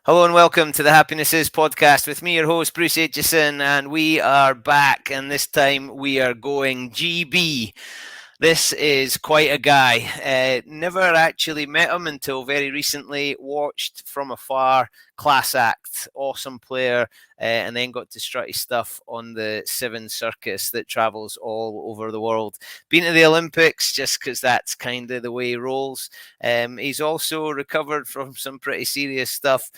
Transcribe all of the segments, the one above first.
Hello and welcome to the Happiness Is podcast with me, your host, Bruce Aitchison, and we are back, and this time we are going GB. This is quite a guy. Never actually met him until very recently. Watched from afar, class act, awesome player, and then got to strut his stuff on the Seven Circus that travels all over the world. Been to the Olympics just because that's kind of the way he rolls. He's also recovered from some pretty serious stuff.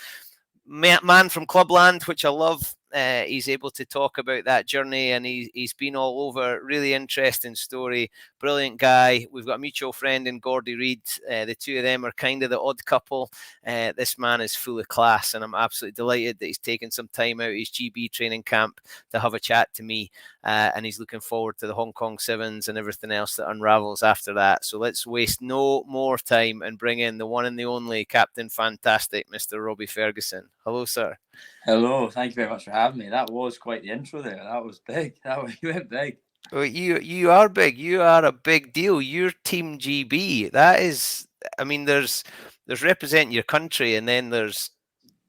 Man from Clubland, which I love. He's able to talk about that journey, and he's been all over. Really interesting story. Brilliant guy. We've got a mutual friend in Gordy Reid. The two of them are kind of the odd couple. This man is full of class, and I'm absolutely delighted that he's taken some time out of his GB training camp to have a chat to me. And he's looking forward to the Hong Kong Sevens and everything else that unravels after that. So let's waste no more time and bring in the one and the only Captain Fantastic, Mr. Robbie Fergusson. Hello, sir. Hello, thank you very much for having me. That was quite the intro there. That was big. You went big. Well, you are big. You are a big deal. You're Team GB. That is, I mean, there's representing your country, and then there's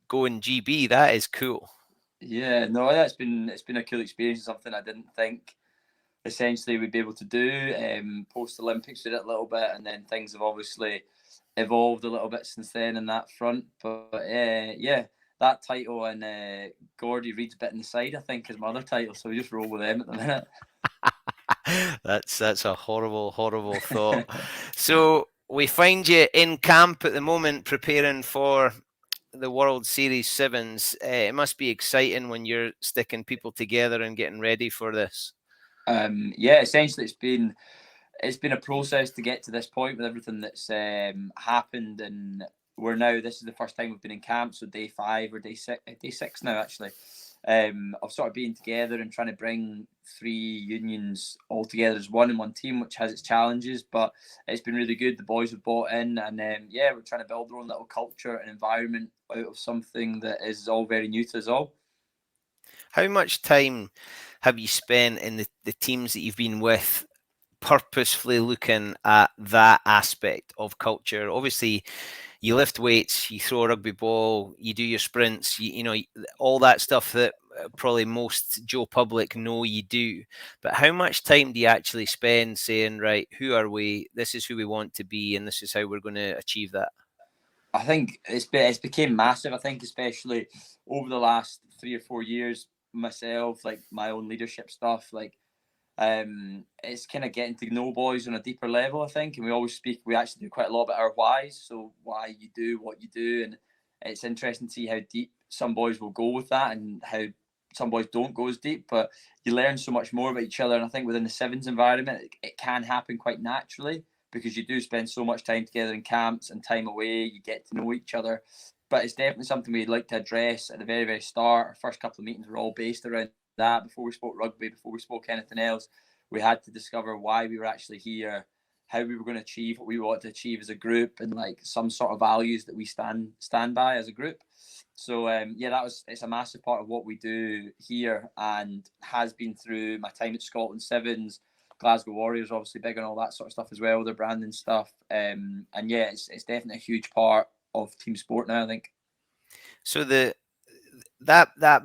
going GB. That is cool. Yeah, no, it's been a cool experience. Something I didn't think essentially we'd be able to do. Post Olympics, did it a little bit, and then things have obviously evolved a little bit since then in that front. But yeah, that title and Gordy Reid's bit in the side, I think, is my other title. So we just roll with them at the minute. That's a horrible thought. So we find you in camp at the moment, preparing for the World Series Sevens. It must be exciting when you're sticking people together and getting ready for this. Yeah, essentially it's been a process to get to this point with everything that's happened, and this is the first time we've been in camp, so day 5 or day 6 now actually, of sort of being together and trying to bring 3 unions all together as one in one team, which has its challenges, but it's been really good. The boys have bought in, and yeah, we're trying to build our own little culture and environment out of something that is all very new to us all. How much time have you spent in the teams that you've been with purposefully looking at that aspect of culture? Obviously, you lift weights, you throw a rugby ball, you do your sprints, you know, all that stuff that probably most Joe public know you do. But how much time do you actually spend saying, right, who are we? This is who we want to be, and this is how we're going to achieve that? I think it's became massive. I think especially over the last 3 or 4 years, myself, like my own leadership stuff, like it's kind of getting to know boys on a deeper level. I think, and we actually do quite a lot about our whys. So why you do what you do, and it's interesting to see how deep some boys will go with that, and how some boys don't go as deep. But you learn so much more about each other, and I think within the sevens environment, it can happen quite naturally because you do spend so much time together in camps and time away. You get to know each other. But it's definitely something we'd like to address at the very, very start. Our first couple of meetings were all based around that. Before we spoke rugby, before we spoke anything else, we had to discover why we were actually here, how we were going to achieve what we want to achieve as a group, and like some sort of values that we stand by as a group. So yeah, it's a massive part of what we do here, and has been through my time at Scotland Sevens. Glasgow Warriors obviously big on all that sort of stuff as well, their branding stuff. And yeah, it's definitely a huge part of team sport now, I think. So that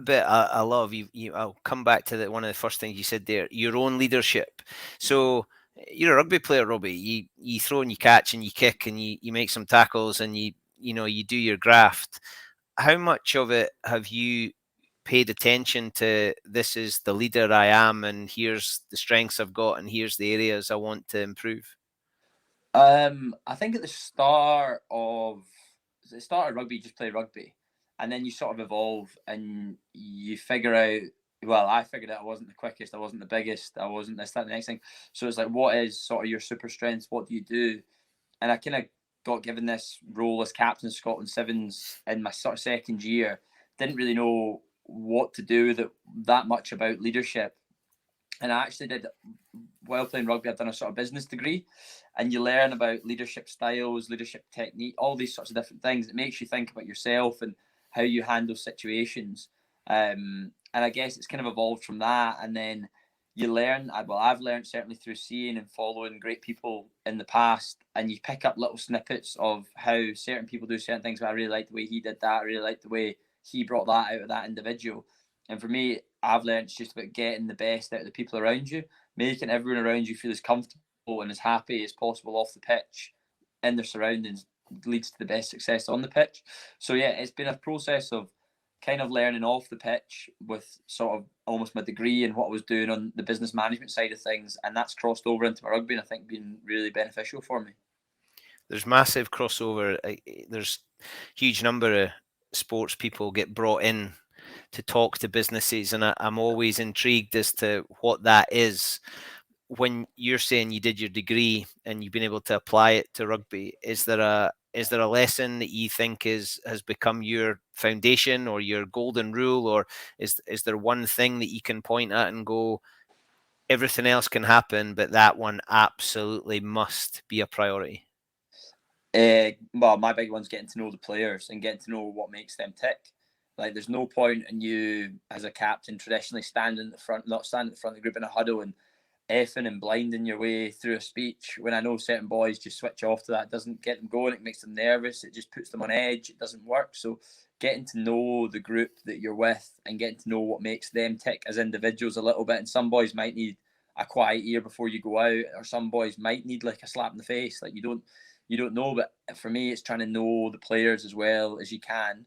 bit I love. I'll come back to one of the first things you said there. Your own leadership. So you're a rugby player, Robbie. You throw and you catch and you kick and you make some tackles and you do your graft. How much of it have you paid attention to? This is the leader I am, and here's the strengths I've got, and here's the areas I want to improve. I think at the start of rugby, you just play rugby, and then you sort of evolve and you figure out. Well, I figured out I wasn't the quickest, I wasn't the biggest, I wasn't this, that, the next thing. So it's like, what is sort of your super strengths? What do you do? And I kind of got given this role as captain of Scotland Sevens in my sort of second year. Didn't really know what to do with it, that much about leadership. And I actually did, while playing rugby, I've done a sort of business degree, and you learn about leadership styles, leadership technique, all these sorts of different things. It makes you think about yourself and how you handle situations. And I guess it's kind of evolved from that. And then you learn. I've learned certainly through seeing and following great people in the past, and you pick up little snippets of how certain people do certain things. But I really like the way he did that. I really like the way he brought that out of that individual. And for me, I've learned it's just about getting the best out of the people around you, making everyone around you feel as comfortable and as happy as possible off the pitch in their surroundings leads to the best success on the pitch. So yeah, it's been a process of kind of learning off the pitch with sort of almost my degree and what I was doing on the business management side of things, and that's crossed over into my rugby, and I think been really beneficial for me. There's massive crossover. There's huge number of sports people get brought in to talk to businesses, and I'm always intrigued as to what that is. When you're saying you did your degree and you've been able to apply it to rugby, is there a lesson that you think has become your foundation or your golden rule, or is there one thing that you can point at and go, everything else can happen, but that one absolutely must be a priority? Well, my big one's getting to know the players and getting to know what makes them tick. Like, there's no point in you as a captain traditionally standing at the front, not standing at the front of the group in a huddle and effing and blinding your way through a speech, when I know certain boys just switch off to that. It doesn't get them going. It makes them nervous. It just puts them on edge. It doesn't work. So getting to know the group that you're with and getting to know what makes them tick as individuals a little bit. And some boys might need a quiet ear before you go out, or some boys might need like a slap in the face. Like, you don't know. But for me, it's trying to know the players as well as you can,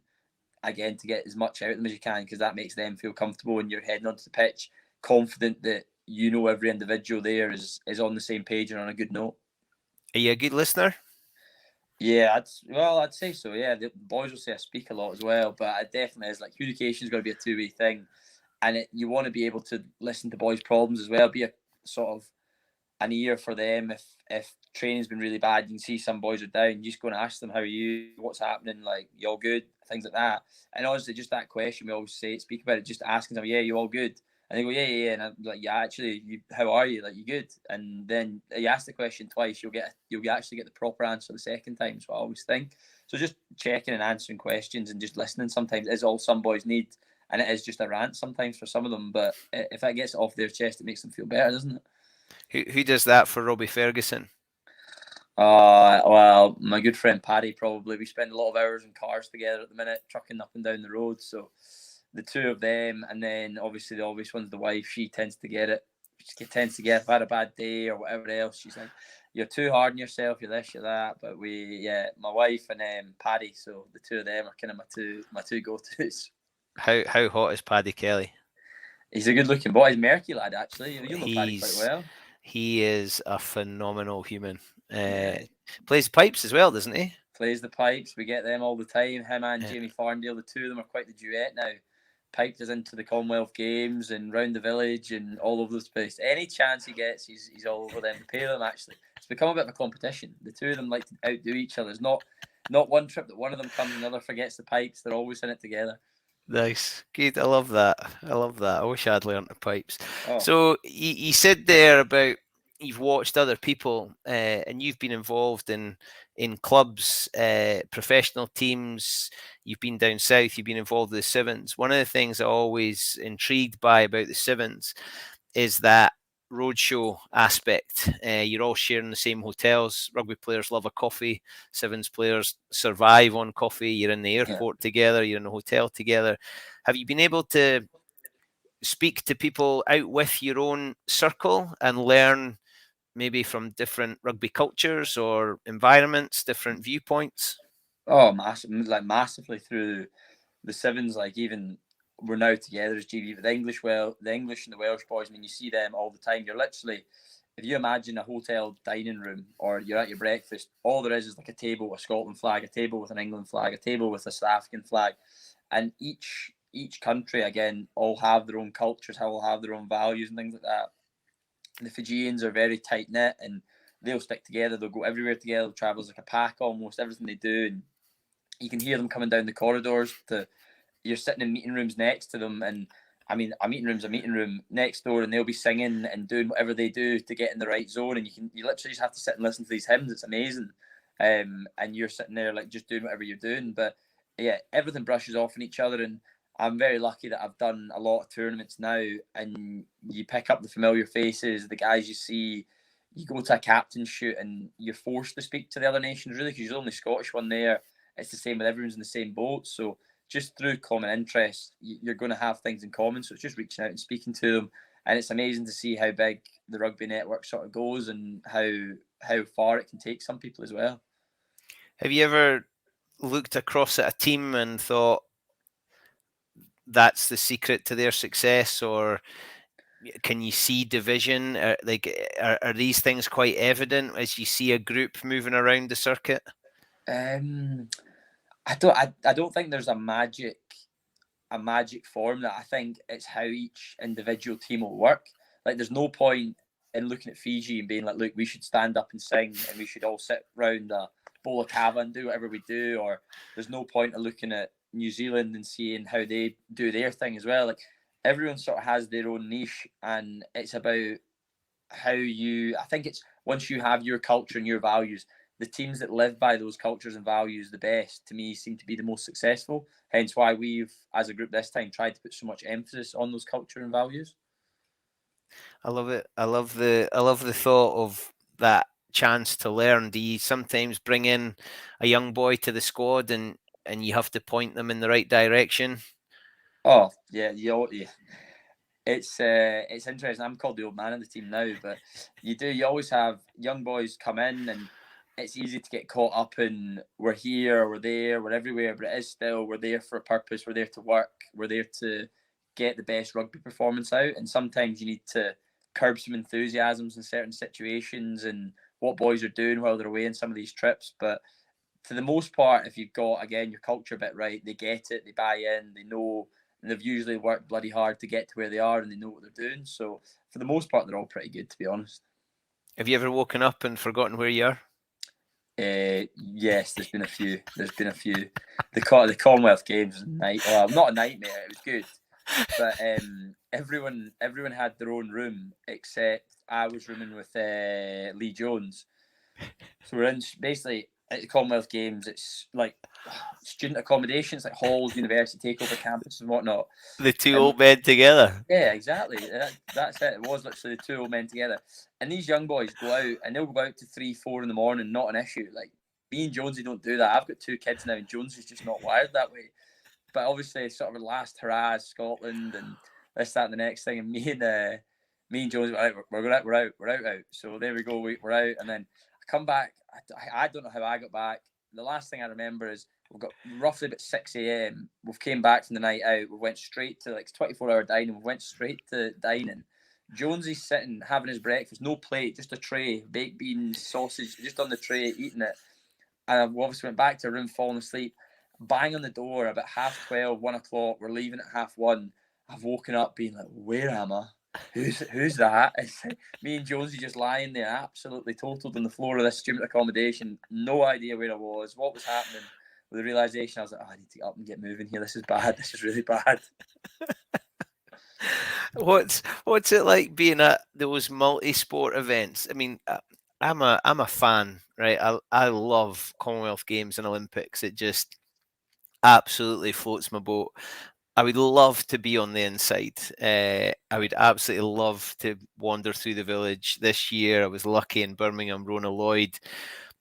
again, to get as much out of them as you can, because that makes them feel comfortable when you're heading onto the pitch, confident that you know every individual there is on the same page and on a good note. Are you a good listener? Yeah, I'd say so. Yeah, the boys will say I speak a lot as well, but it definitely is. Like, communication is going to be a two-way thing, and you want to be able to listen to boys' problems as well. Be a sort of an ear for them. If training's been really bad, you can see some boys are down. You just go and ask them, how are you? What's happening? Like, you all good? Things like that. And honestly, just that question we always speak about it. Just asking them, yeah, you all good? And they go, yeah. And I'm like, yeah, actually, how are you? Like, you good? And then you ask the question twice, you'll actually get the proper answer the second time. So I always think. So just checking and answering questions and just listening sometimes is all some boys need. And it is just a rant sometimes for some of them. But if that gets off their chest, it makes them feel better, doesn't it? Who does that for Robbie Fergusson? Well, my good friend Paddy, probably. We spend a lot of hours in cars together at the minute, trucking up and down the road. So the two of them, and then obviously the obvious one's the wife. She tends to get it. She tends to get, if I had a bad day or whatever else, she's like, you're too hard on yourself, you're this, you're that. But my wife and Paddy, so the two of them are kind of my two go-tos. How hot is Paddy Kelly? He's a good-looking boy. He's a Merky lad, actually. You know Paddy quite well. He is a phenomenal human. Plays pipes as well, doesn't he? Plays the pipes. We get them all the time. Him and Jamie Farndale, the two of them are quite the duet now. Piped us into the Commonwealth Games and round the village and all over the place. Any chance he gets, he's all over them. The pair of them, actually, it's become a bit of a competition. The two of them like to outdo each other. It's not one trip that one of them comes and the other forgets the pipes. They're always in it together. Nice. Good. I love that. I wish I'd learned the pipes. Oh. So you said there about you've watched other people and you've been involved in clubs, professional teams. You've been down south. You've been involved with the Sevens. One of the things I'm always intrigued by about the Sevens is that roadshow aspect. You're all sharing the same hotels. Rugby players love a coffee. Sevens players survive on coffee. You're in the airport together. You're in a hotel together. Have you been able to speak to people out with your own circle and learn maybe from different rugby cultures or environments, different viewpoints? Oh, massively through the Sevens. Like, even we're now together as GB, but the English and the Welsh boys, I mean, you see them all the time. You're literally, if you imagine a hotel dining room or you're at your breakfast, all there is like a table with a Scotland flag, a table with an England flag, a table with a South African flag, and each country, again, all have their own cultures, all have their own values and things like that. The Fijians are very tight knit and they'll stick together. They'll go everywhere together. They'll travel as like a pack almost. Everything they do, and you can hear them coming down the corridors. You're sitting in meeting rooms next to them, and I mean, a meeting room next door, and they'll be singing and doing whatever they do to get in the right zone. And you literally just have to sit and listen to these hymns. It's amazing, and you're sitting there like just doing whatever you're doing. But yeah, everything brushes off on each other, and I'm very lucky that I've done a lot of tournaments now, and you pick up the familiar faces, the guys you see. You go to a captain shoot, and you're forced to speak to the other nations really, because you're the only Scottish one there. It's the same with everyone's in the same boat. So just through common interests, you're going to have things in common. So it's just reaching out and speaking to them, and it's amazing to see how big the rugby network sort of goes, and how far it can take some people as well. Have you ever looked across at a team and thought that's the secret to their success, or can you see division? Are these things quite evident as you see a group moving around the circuit? I don't think there's a magic formula. I think it's how each individual team will work. Like, there's no point in looking at Fiji and being like, look, we should stand up and sing, and we should all sit round a bowl of cava and do whatever we do. Or there's no point in looking at New Zealand and seeing how they do their thing as well. Like, everyone sort of has their own niche, and it's about how you. I think it's once you have your culture and your values, the teams that live by those cultures and values the best, to me, seem to be the most successful. Hence why we've, as a group this time, tried to put so much emphasis on those culture and values. I love it. I love the thought of that chance to learn. Do you sometimes bring in a young boy to the squad and you have to point them in the right direction? Oh yeah, yeah. It's interesting. I'm called the old man of the team now, but you always have young boys come in, and it's easy to get caught up in we're here, we're there, we're everywhere, but it is still we're there for a purpose, we're there to work, we're there to get the best rugby performance out, and sometimes you need to curb some enthusiasms in certain situations and what boys are doing while they're away in some of these trips. But for the most part, if you've got, again, your culture bit right, they get it, they buy in, they know, and they've usually worked bloody hard to get to where they are, and they know what they're doing. So for the most part, they're all pretty good, to be honest. Have you ever woken up and forgotten where you are? Yes, there's been a few. There's been a few. The Commonwealth Games was a night. Well, not a nightmare. It was good, but everyone had their own room except I was rooming with Lee Jones. So we're in basically at the Commonwealth Games. It's like student accommodation. It's like halls, university takeover campus and whatnot. The two And old men together. yeah, exactly. That's it. It was literally the two old men together. And these young boys go out, and they'll go out to 3, 4 in the morning. Not an issue. Like, me and Jonesy don't do that. I've got 2 kids now, and Jonesy's just not wired that way. But obviously, sort of last hurrah, Scotland, and this, that, and the next thing. And me and Jonesy, we're out. So there we go. We're out, and then I come back. I don't know how I got back. The last thing I remember is we've got roughly about 6 a.m. We've came back from the night out. We went straight to, like, 24-hour dining. We went straight to dining. Jonesy's sitting having his breakfast, no plate, just a tray, baked beans, sausage, just on the tray, eating it. And we obviously went back to a room, falling asleep. Bang on the door about 12:30, 1 o'clock. We're leaving at 1:30. I've woken up being like, where am I? Who's that? It's me and Jonesy just lying there, absolutely totaled on the floor of this student accommodation. No idea where I was, what was happening. With the realization, I was like, oh, I need to get up and get moving here. This is bad. This is really bad. What's it like being at those multi-sport events? I mean, I'm a fan, right? I love Commonwealth Games and Olympics. It just absolutely floats my boat. I would love to be on the inside. I would absolutely love to wander through the village. This year, I was lucky in Birmingham. Rona Lloyd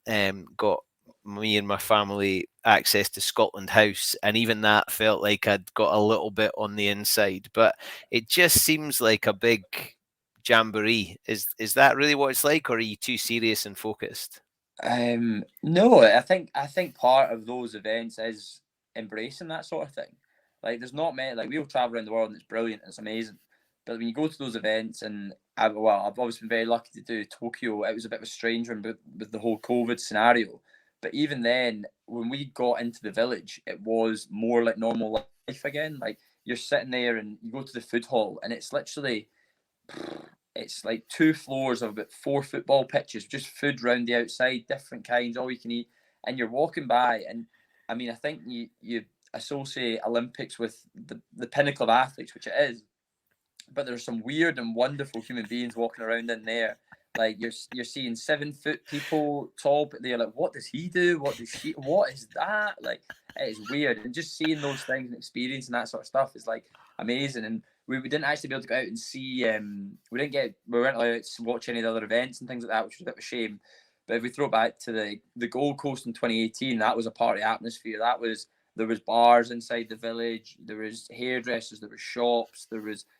got me and my family access to Scotland House, and even that felt like I'd got a little bit on the inside. But it just seems like a big jamboree. Is that really what it's like, or are you too serious and focused? No, I think part of those events is embracing that sort of thing. Like, there's not many. Like, we'll travel around the world, and it's brilliant, and it's amazing. But when you go to those events, and I've always been very lucky to do Tokyo. It was a bit of a strange one with the whole COVID scenario. But even then, when we got into the village, it was more like normal life again. Like, you're sitting there, and you go to the food hall, and it's like 2 floors of about 4 football pitches, just food round the outside, different kinds, all you can eat. And you're walking by, and I mean, I think you associate Olympics with the pinnacle of athletes, which it is. But there's some weird and wonderful human beings walking around in there. Like you're seeing 7 foot people tall, but they're like, what does he do? What does she? What is that? Like it is weird, and just seeing those things and experiencing that sort of stuff is like amazing. And we didn't actually be able to go out and see. We weren't allowed to watch any of the other events and things like that, which was a bit of a shame. But if we throw back to the Gold Coast in 2018, that was a party atmosphere. There was bars inside the village. There was hairdressers. There was shops.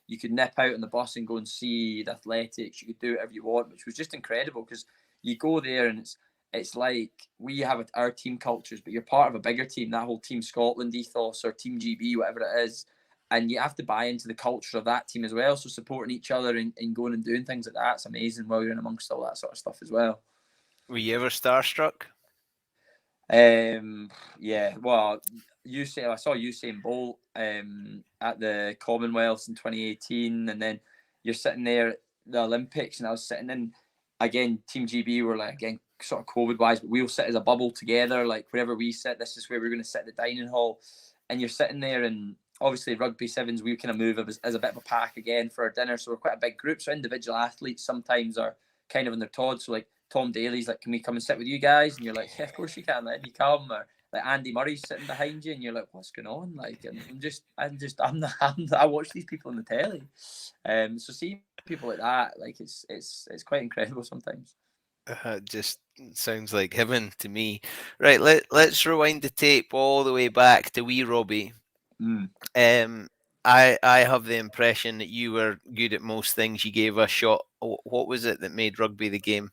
You could nip out on the bus and go and see the athletics. You could do whatever you want, which was just incredible because you go there and it's like we have our team cultures, but you're part of a bigger team. That whole Team Scotland ethos or Team GB, whatever it is, and you have to buy into the culture of that team as well. So supporting each other and going and doing things like that's amazing while you're in amongst all that sort of stuff as well. Were you ever starstruck? Yeah. Well, I saw Usain Bolt at the Commonwealths in 2018, and then you're sitting there at the Olympics, and I was sitting in again. Team GB were like again sort of COVID wise, but we'll sit as a bubble together. Like wherever we sit, this is where we're going to sit at the dining hall, and you're sitting there, and obviously rugby sevens we kind of move as a bit of a pack again for our dinner, so we're quite a big group. So individual athletes sometimes are kind of in their tods. So like Tom Daly's like, can we come and sit with you guys? And you're like, yeah, of course you can. Let me come. Or like Andy Murray's sitting behind you, and you're like, what's going on? Like, I watch these people on the telly. So seeing people like that, like it's quite incredible sometimes. Just sounds like heaven to me. Right, let's rewind the tape all the way back to wee Robbie. Mm. I have the impression that you were good at most things. You gave a shot. What was it that made rugby the game?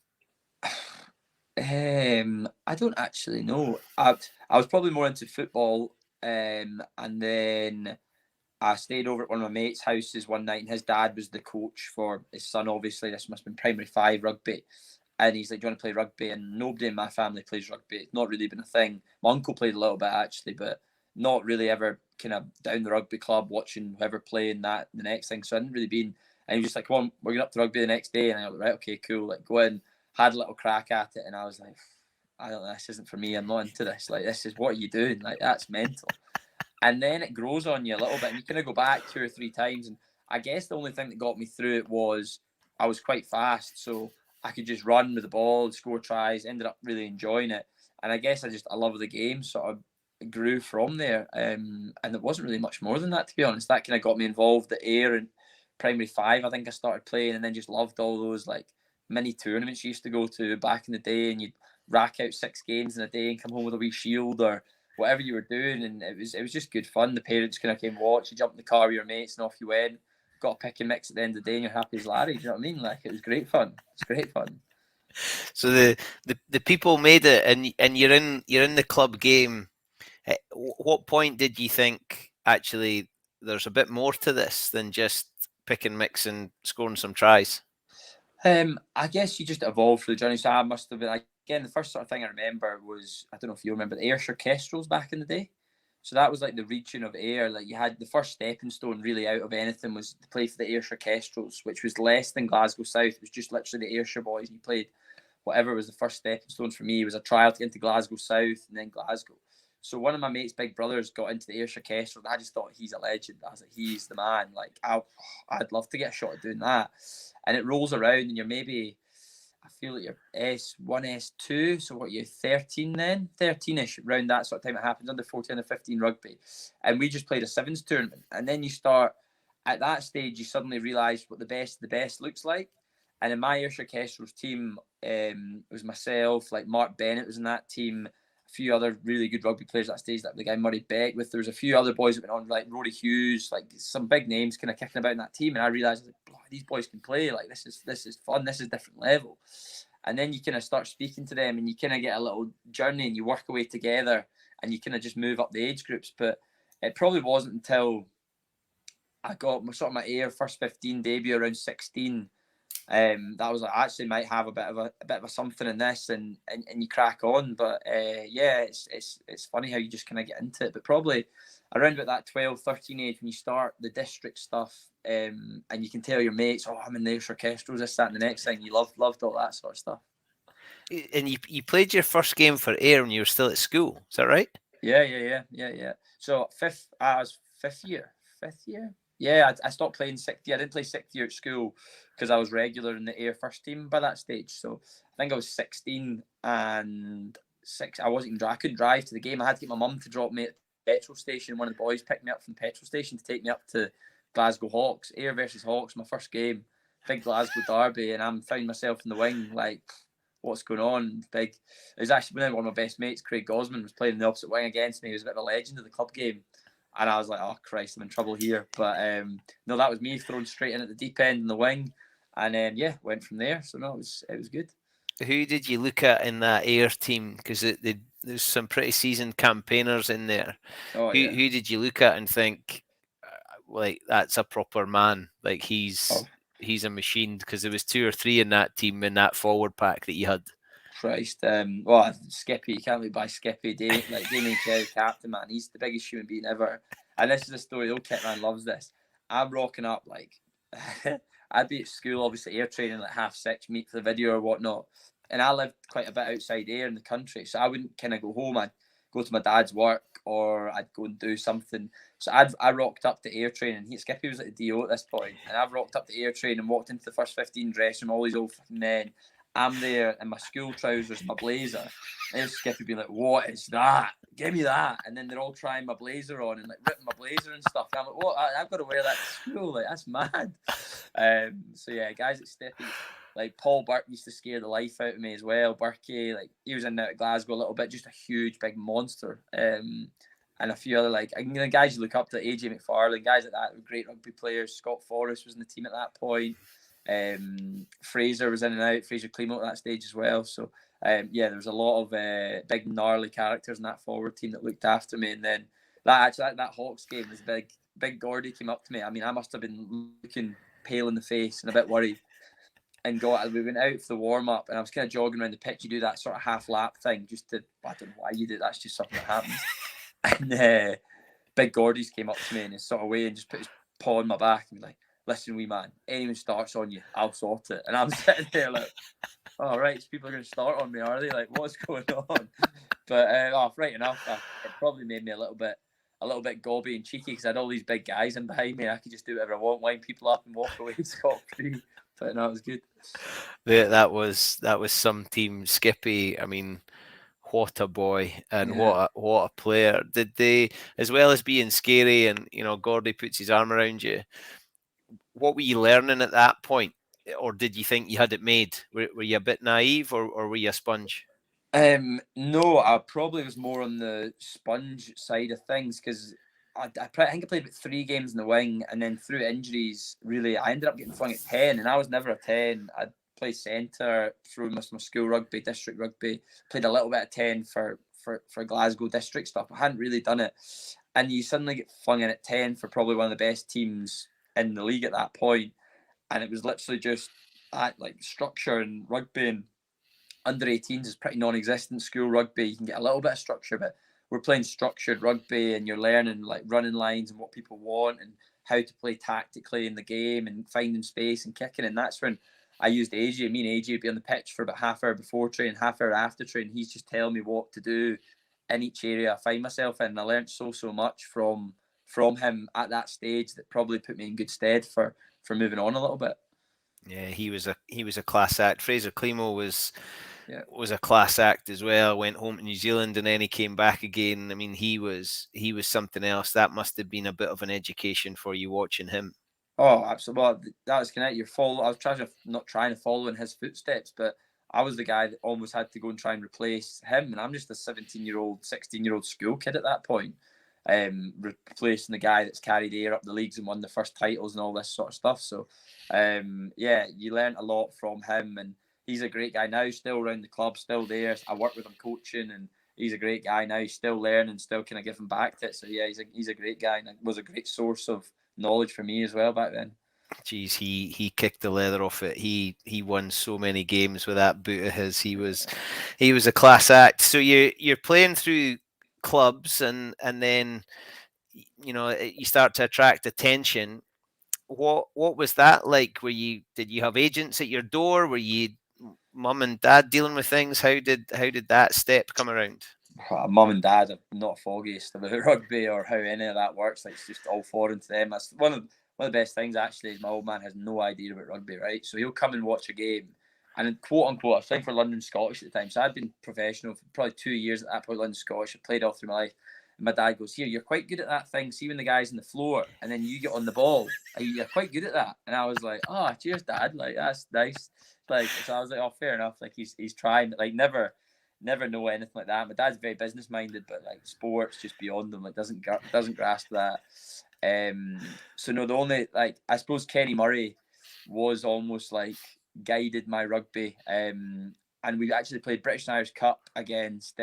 I don't actually know. I was probably more into football, and then I stayed over at one of my mates' houses one night, and his dad was the coach for his son. Obviously, this must have been primary 5 rugby, and he's like, "Do you want to play rugby?" And nobody in my family plays rugby. It's not really been a thing. My uncle played a little bit actually, but not really ever kind of down the rugby club watching whoever playing that the next thing. So I didn't really been. And he was just like, "Come on, we're going up to rugby the next day," and I was like, "Right, okay, cool." Like go in, had a little crack at it, and I was like, "I don't know, this isn't for me. I'm not into this. Like this is what are you doing? Like that's mental." And then it grows on you a little bit, and you kind of go back 2 or 3 times. And I guess the only thing that got me through it was I was quite fast, so I could just run with the ball, score tries. Ended up really enjoying it, and I guess I love the game. Sort of grew from there, and it wasn't really much more than that, to be honest. That kind of got me involved at Ayr and primary 5. I think I started playing, and then just loved all those like mini tournaments you used to go to back in the day, and you'd rack out 6 games in a day and come home with a wee shield or whatever you were doing, and it was just good fun. The parents kind of came watch. You jump in the car with your mates, and off you went. Got a pick and mix at the end of the day, and you're happy as Larry. Do you know what I mean? Like it was great fun. It's great fun. So the people made it, and you're in the club game. At what point did you think actually there's a bit more to this than just pick and mix and scoring some tries? I guess you just evolved through the journey. So I must have been again the first sort of thing I remember was I don't know if you remember the Ayrshire Kestrels back in the day. So that was like the region of Ayr. Like you had the first stepping stone really out of anything was to play for the Ayrshire Kestrels, which was less than Glasgow South. It was just literally the Ayrshire boys. And you played whatever was the first stepping stone for me. It was a trial to get into Glasgow South and then Glasgow. So one of my mate's big brothers got into the Ayrshire Kestrels. I just thought he's a legend. I was like, he's the man. Like I'd love to get a shot at doing that. And it rolls around, and you're maybe, I feel like you're S1, S2. So what, you're 13 then? 13-ish, around that sort of time it happens, under 14, under 15 rugby. And we just played a sevens tournament. And then you start, at that stage, you suddenly realise what the best of the best looks like. And in my Ayrshire Kestrels team, it was myself, like Mark Bennett was in that team, a few other really good rugby players at that stage, like the guy Murray Beckwith. There was a few other boys that went on, like Rory Hughes, like some big names kind of kicking about in that team. And I realised, like, oh, these boys can play. Like this is fun. This is different level. And then you kind of start speaking to them, and you kind of get a little journey, and you work away together, and you kind of just move up the age groups. But it probably wasn't until I got my Ayr first 15 debut around 16. That was like, I actually might have a bit of a something in this, and you crack on. But yeah, it's funny how you just kind of get into it. But probably around about that 12, 13 age, when you start the district stuff, and you can tell your mates, oh, I'm in the Ayrshire Kestrels, this, that, and the next thing. You loved all that sort of stuff. And you played your first game for Ayr when you were still at school. Is that right? Yeah. So I was fifth year. Yeah, I stopped playing sixth year. I didn't play sixth year at school because I was regular in the Air first team by that stage. So I think I was 16 and six. I wasn't even. I couldn't drive to the game. I had to get my mum to drop me at the petrol station. One of the boys picked me up from the petrol station to take me up to Glasgow Hawks. Air versus Hawks, my first game, big Glasgow derby, and I'm finding myself in the wing like, what's going on? Big. It was actually one of my best mates, Craig Gosman, was playing in the opposite wing against me. He was a bit of a legend of the club game. And I was like, oh Christ, I'm in trouble here. But no, that was me thrown straight in at the deep end in the wing, and then yeah, went from there. So no, it was good. Who did you look at in that Air team? Because there's some pretty seasoned campaigners in there. Oh Who yeah. who did you look at and think, like, that's a proper man? Like Oh he's a machine? Because there was 2 or 3 in that team in that forward pack that you had. Christ. Well, Skippy, you can't really buy Skippy. Damien Kerry, captain, man. He's the biggest human being ever. And this is a story. Old Kitman loves this. I'm rocking up like I'd be at school, obviously air training like 6:30, meet for the video or whatnot. And I lived quite a bit outside Ayr in the country, so I wouldn't kind of go home. I'd go to my dad's work or I'd go and do something. So I rocked up to air training. Skippy was like the DO at this point, and I've rocked up to air training and walked into the first 15 dressing room, all these old fucking men. I'm there in my school trousers, my blazer. And there's Skippy being like, "What is that? Give me that!" And then they're all trying my blazer on and like ripping my blazer and stuff. And I'm like, "What? I've got to wear that to school? Like that's mad." So yeah, guys at Stiffy, like Paul Burke used to scare the life out of me as well. Burkey, like he was in there at Glasgow a little bit, just a huge big monster. And a few other guys you look up to, AJ McFarlane, guys like that, great rugby players. Scott Forrest was in the team at that point. Fraser was in and out. Fraser Cleemo at that stage as well. So yeah, there was a lot of big gnarly characters in that forward team that looked after me. And then that Hawks game was big. Big Gordy came up to me. I mean, I must have been looking pale in the face and a bit worried. And we went out for the warm up, and I was kind of jogging around the pitch. You do that sort of half lap thing, I don't know why you do it. That's just something that happens. And Big Gordy's came up to me in his sort of way and just put his paw on my back and be like, "Listen, wee man, anyone starts on you, I'll sort it." And I'm sitting there like, "Oh right, so people are going to start on me, are they? Like, what's going on?" But right enough, it probably made me a little bit gobby and cheeky because I had all these big guys in behind me. And I could just do whatever I want, wind people up and walk away scot free. But no, it was good. Yeah, that was some team. Skippy, I mean, what a boy and Yeah. what a player. Did they, as well as being scary and Gordy puts his arm around you, what were you learning at that point? Or did you think you had it made? Were you a bit naive or were you a sponge? No, I probably was more on the sponge side of things because I think I played about 3 games in the wing, and then through injuries, really, I ended up getting flung at 10, and I was never a 10. I'd play centre through most of my school rugby, district rugby, played a little bit of 10 for Glasgow district stuff. I hadn't really done it, and you suddenly get flung in at 10 for probably one of the best teams in the league at that point, and it was literally just like structure and rugby and under 18s is pretty non-existent. School rugby, you can get a little bit of structure, but we're playing structured rugby and you're learning like running lines and what people want and how to play tactically in the game and finding space and kicking. And that's when I used AJ. Me and AJ would be on the pitch for about half hour before training, half hour after training. He's just telling me what to do in each area I find myself in. And I learned so much from him at that stage that probably put me in good stead for moving on a little bit. Yeah, he was a class act. Fraser Cleemo was Yeah. a class act as well. Went home to New Zealand and then he came back again. I mean, he was something else. That must have been a bit of an education for you watching him. Oh, absolutely. Well, that was kind of your follow. I was not trying to follow in his footsteps, but I was the guy that almost had to go and try and replace him. And I'm just a 17-year-old, 16-year-old school kid at that point, replacing the guy that's carried Ayr up the leagues and won the first titles and all this sort of stuff. So, yeah, you learn a lot from him. And he's a great guy now, still around the club, still there. I work with him coaching and he's a great guy now. He's still learning, still kind of giving back to it. So, yeah, he's a great guy and was a great source of knowledge for me as well back then. Jeez, he kicked the leather off it. He won so many games with that boot of his. He was a class act. So you're playing through clubs and then you start to attract attention. What was that like? Did you have agents at your door? Were you mum and dad dealing with things? How did that step come around? Mum and dad are not foggiest about rugby or how any of that works. Like, it's just all foreign to them. That's one of the best things actually is my old man has no idea about rugby, right? So he'll come and watch a game, and quote unquote, I was playing for London Scottish at the time, so I'd been professional for probably 2 years at that point. London Scottish, I played all through my life. And my dad goes, "Here, you're quite good at that thing. See when the guy's on the floor, and then you get on the ball, you're quite good at that." And I was like, "Oh, cheers, Dad. Like that's nice." Like so, I was like, "Oh, fair enough." Like he's trying, like never know anything like that. My dad's very business minded, but like sports just beyond him. Like doesn't grasp that. So no, the only like I suppose Kenny Murray was almost like guided my rugby. And we actually played British and Irish Cup against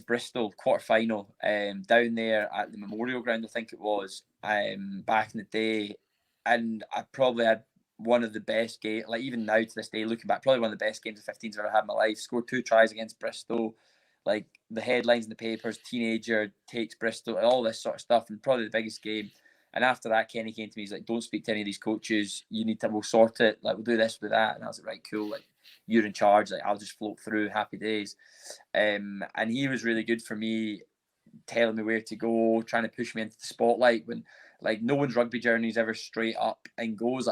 Bristol quarter final down there at the Memorial Ground, I think it was, back in the day. And I probably had one of the best games, like even now to this day, looking back, probably one of the best games of 15s I've ever had in my life. Scored 2 tries against Bristol, like the headlines in the papers, teenager takes Bristol, all this sort of stuff, and probably the biggest game. And after that, Kenny came to me, he's like, "Don't speak to any of these coaches. You need to, we'll sort it. Like, we'll do this, we'll do that." And I was like, "Right, cool. Like, you're in charge. Like, I'll just float through. Happy days." And he was really good for me, telling me where to go, trying to push me into the spotlight when like no one's rugby journey is ever straight up and goes.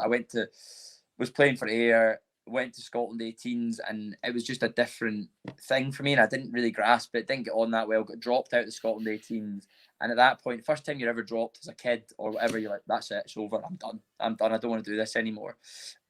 Was playing for Ayr, went to Scotland 18s, and it was just a different thing for me, and I didn't really grasp it, didn't get on that well, got dropped out of the Scotland 18s. And at that point, first time you're ever dropped as a kid or whatever, you're like, "That's it, it's over, I'm done, I don't want to do this anymore."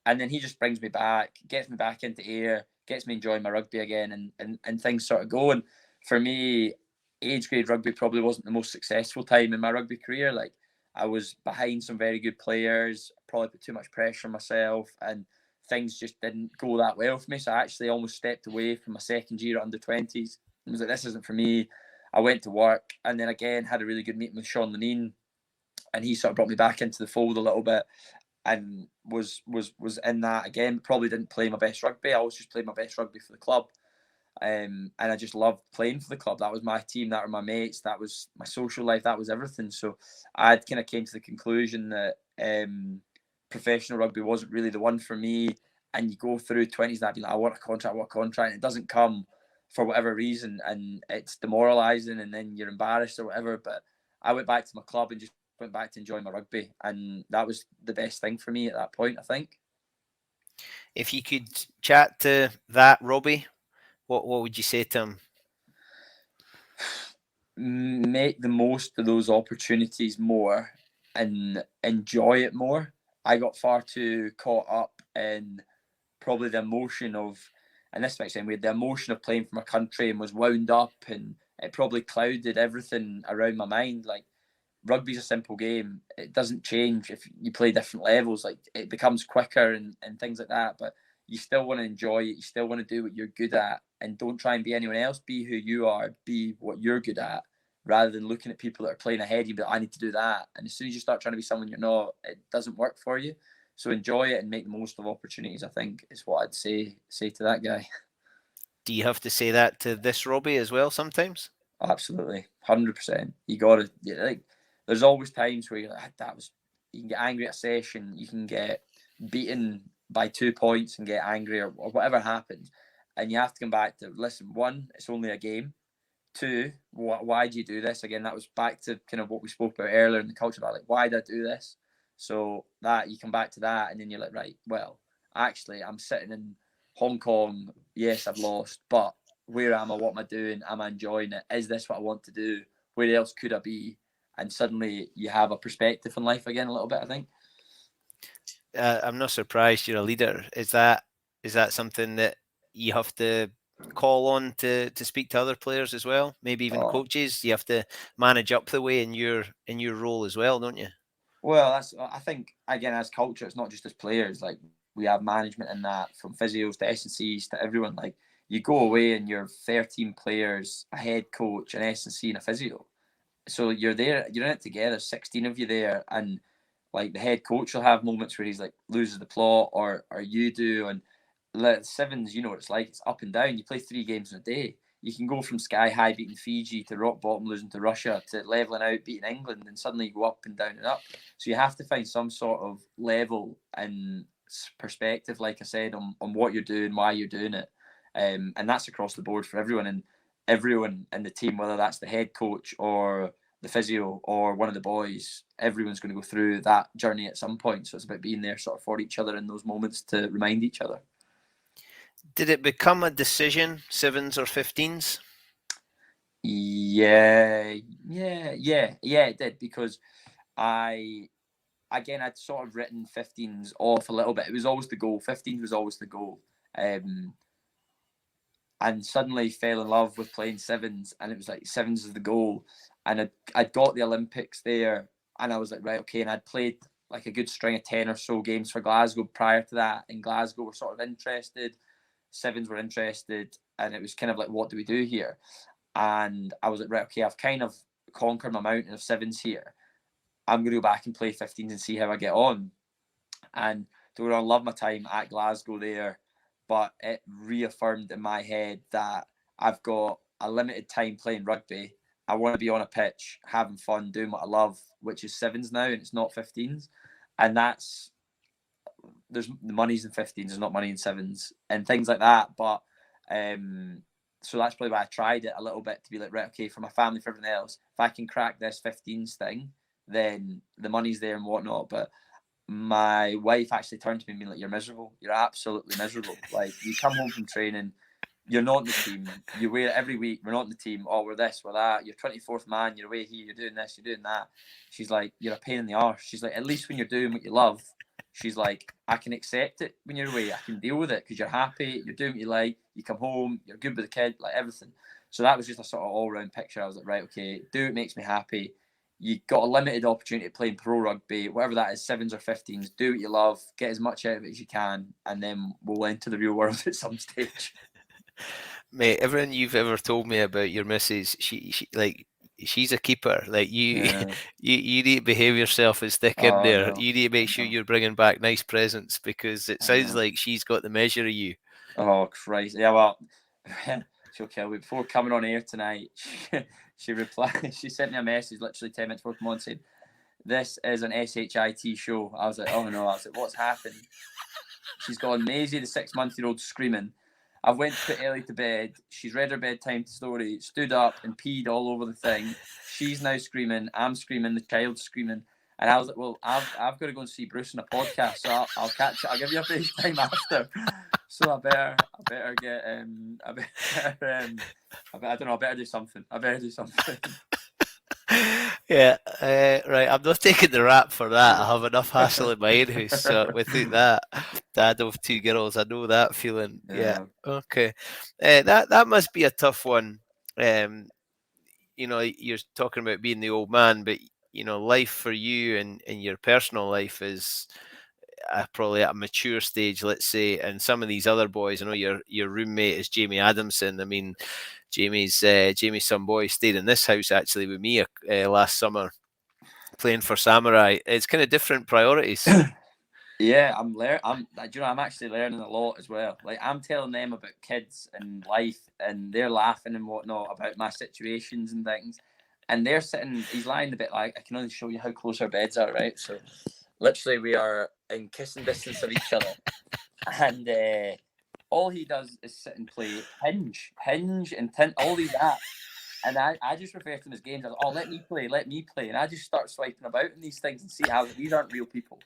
And then he just brings me back, gets me back into Ayr, gets me enjoying my rugby again, and things sort of go. And for me, age grade rugby probably wasn't the most successful time in my rugby career. Like I was behind some very good players, probably put too much pressure on myself, and things just didn't go that well for me. So I actually almost stepped away from my second year at under 20s and was like, "This isn't for me." I went to work and then again had a really good meeting with Sean Lenine, and he sort of brought me back into the fold a little bit, and was in that again. Probably didn't play my best rugby. I always just played my best rugby for the club. And I just loved playing for the club. That was my team. That were my mates. That was my social life. That was everything. So I kind of came to the conclusion that professional rugby wasn't really the one for me. And you go through 20s and I'd be like, "I want a contract, And it doesn't come for whatever reason. And it's demoralising and then you're embarrassed or whatever. But I went back to my club and just went back to enjoying my rugby. And that was the best thing for me at that point, I think. If you could chat to that Robbie, what would you say to him? Make the most of those opportunities more and enjoy it more. I got far too caught up in probably the emotion of, and this makes sense weird, the emotion of playing for my country, and was wound up, and it probably clouded everything around my mind. Like rugby's a simple game. It doesn't change if you play different levels. Like it becomes quicker and things like that. But you still want to enjoy it. You still want to do what you're good at, and don't try and be anyone else. Be who you are. Be what you're good at, rather than looking at people that are playing ahead. You be like, "I need to do that." And as soon as you start trying to be someone you're not, it doesn't work for you. So enjoy it and make the most of opportunities, I think, is what I'd say to that guy. Do you have to say that to this Robbie as well sometimes? Absolutely, 100%. You got to like. There's always times where you're like, "That was." You can get angry at a session. You can get beaten by 2 points and get angry, or whatever happens, and you have to come back to listen. One, it's only a game. Two, why do you do this? Again, that was back to kind of what we spoke about earlier in the culture about like, why did I do this? So that you come back to that, and then you're like, right, well, actually, I'm sitting in Hong Kong. Yes, I've lost, but where am I? What am I doing? Am I enjoying it? Is this what I want to do? Where else could I be? And suddenly you have a perspective in life again a little bit, I think. I'm not surprised you're a leader. Is that something that you have to call on to speak to other players as well? Maybe even Oh, coaches. You have to manage up the way in your role as well, don't you? well, I think again as culture, it's not just as players. Like we have management in that, from physios to S&Cs to everyone. Like you go away and you're 13 players, a head coach, an S&C, and a physio. So you're there, you're in it together, 16 of you there, and like the head coach will have moments where he's like loses the plot, or you do, and sevens, you know what it's like. It's up and down. You play 3 games in a day. You can go from sky high beating Fiji to rock bottom losing to Russia to leveling out beating England, and suddenly you go up and down and up. So you have to find some sort of level and perspective, like I said, on what you're doing, why you're doing it, and that's across the board for everyone. And everyone in the team, whether that's the head coach or the physio or one of the boys, everyone's going to go through that journey at some point. So it's about being there sort of for each other in those moments to remind each other. Did it become a decision, 7s or 15s? Yeah, it did, because I'd sort of written 15s off a little bit. It was always the goal. 15s was always the goal. And suddenly fell in love with playing 7s, and it was like 7s is the goal. And I'd got the Olympics there, and I was like, right, okay. And I'd played like a good string of 10 or so games for Glasgow prior to that. And Glasgow were sort of interested, 7s were interested, and it was kind of like, what do we do here? And I was like, right, okay, I've kind of conquered my mountain of 7s here. I'm going to go back and play 15s and see how I get on. And to I love my time at Glasgow there, but it reaffirmed in my head that I've got a limited time playing rugby. I want to be on a pitch, having fun, doing what I love, which is 7s now, and it's not 15s. And there's the money's in 15s, there's not money in 7s, and things like that. But so that's probably why I tried it a little bit, to be like, right, okay, for my family, for everyone else, if I can crack this 15s thing, then the money's there and whatnot. But my wife actually turned to me and being like, you're miserable. You're absolutely miserable. Like, you come home from training, you're not in the team. You wear it every week. We're not in the team. Oh, we're this, we're that. You're 24th man. You're away here. You're doing this. You're doing that. She's like, you're a pain in the arse. She's like, at least when you're doing what you love, she's like, I can accept it when you're away. I can deal with it because you're happy. You're doing what you like. You come home. You're good with the kid. Like, everything. So that was just a sort of all-round picture. I was like, right, okay, do what makes me happy. You got a limited opportunity to play in pro rugby, whatever that is, 7s or 15s. Do what you love, get as much out of it as you can, and then we'll enter the real world at some stage. Mate, everything you've ever told me about your missus, she's a keeper. Like, Yeah. you need to behave yourself as thick in there. You need to make sure you're bringing back nice presents, because it sounds like she's got the measure of you. Oh, Christ. Yeah, well, she'll kill me. Before coming on air tonight, she replied, she sent me a message literally 10 minutes before I come on saying, this is an SHIT show. I was like, oh no. I was like, what's happened? She's gone, Maisie, the 6-month-old, screaming. I've went to put Ellie to bed. She's read her bedtime story, stood up and peed all over the thing. She's now screaming. I'm screaming. The child's screaming. And I was like, well, I've got to go and see Bruce in a podcast, so I'll catch it. I'll give you a FaceTime after. So I better get I don't know. I better do something. Yeah, right. I'm not taking the rap for that. I have enough hassle in my own house. So without that, dad of 2 girls, I know that feeling. Yeah. Okay. That must be a tough one. You're talking about being the old man, but life for you and your personal life is probably at a mature stage, let's say. And some of these other boys, I know your roommate is Jamie Adamson. I mean, Jamie's son boy stayed in this house actually with me last summer, playing for Samurai. It's kind of different priorities. Yeah, I'm actually learning a lot as well. Like, I'm telling them about kids and life, and they're laughing and whatnot about my situations and things. And they're sitting, he's lying a bit, like, I can only show you how close our beds are, right? So literally we are in kissing distance of each other. And all he does is sit and play Hinge and all these apps. And I just refer to them as games. I was like, oh, let me play. And I just start swiping about in these things and see how these aren't real people.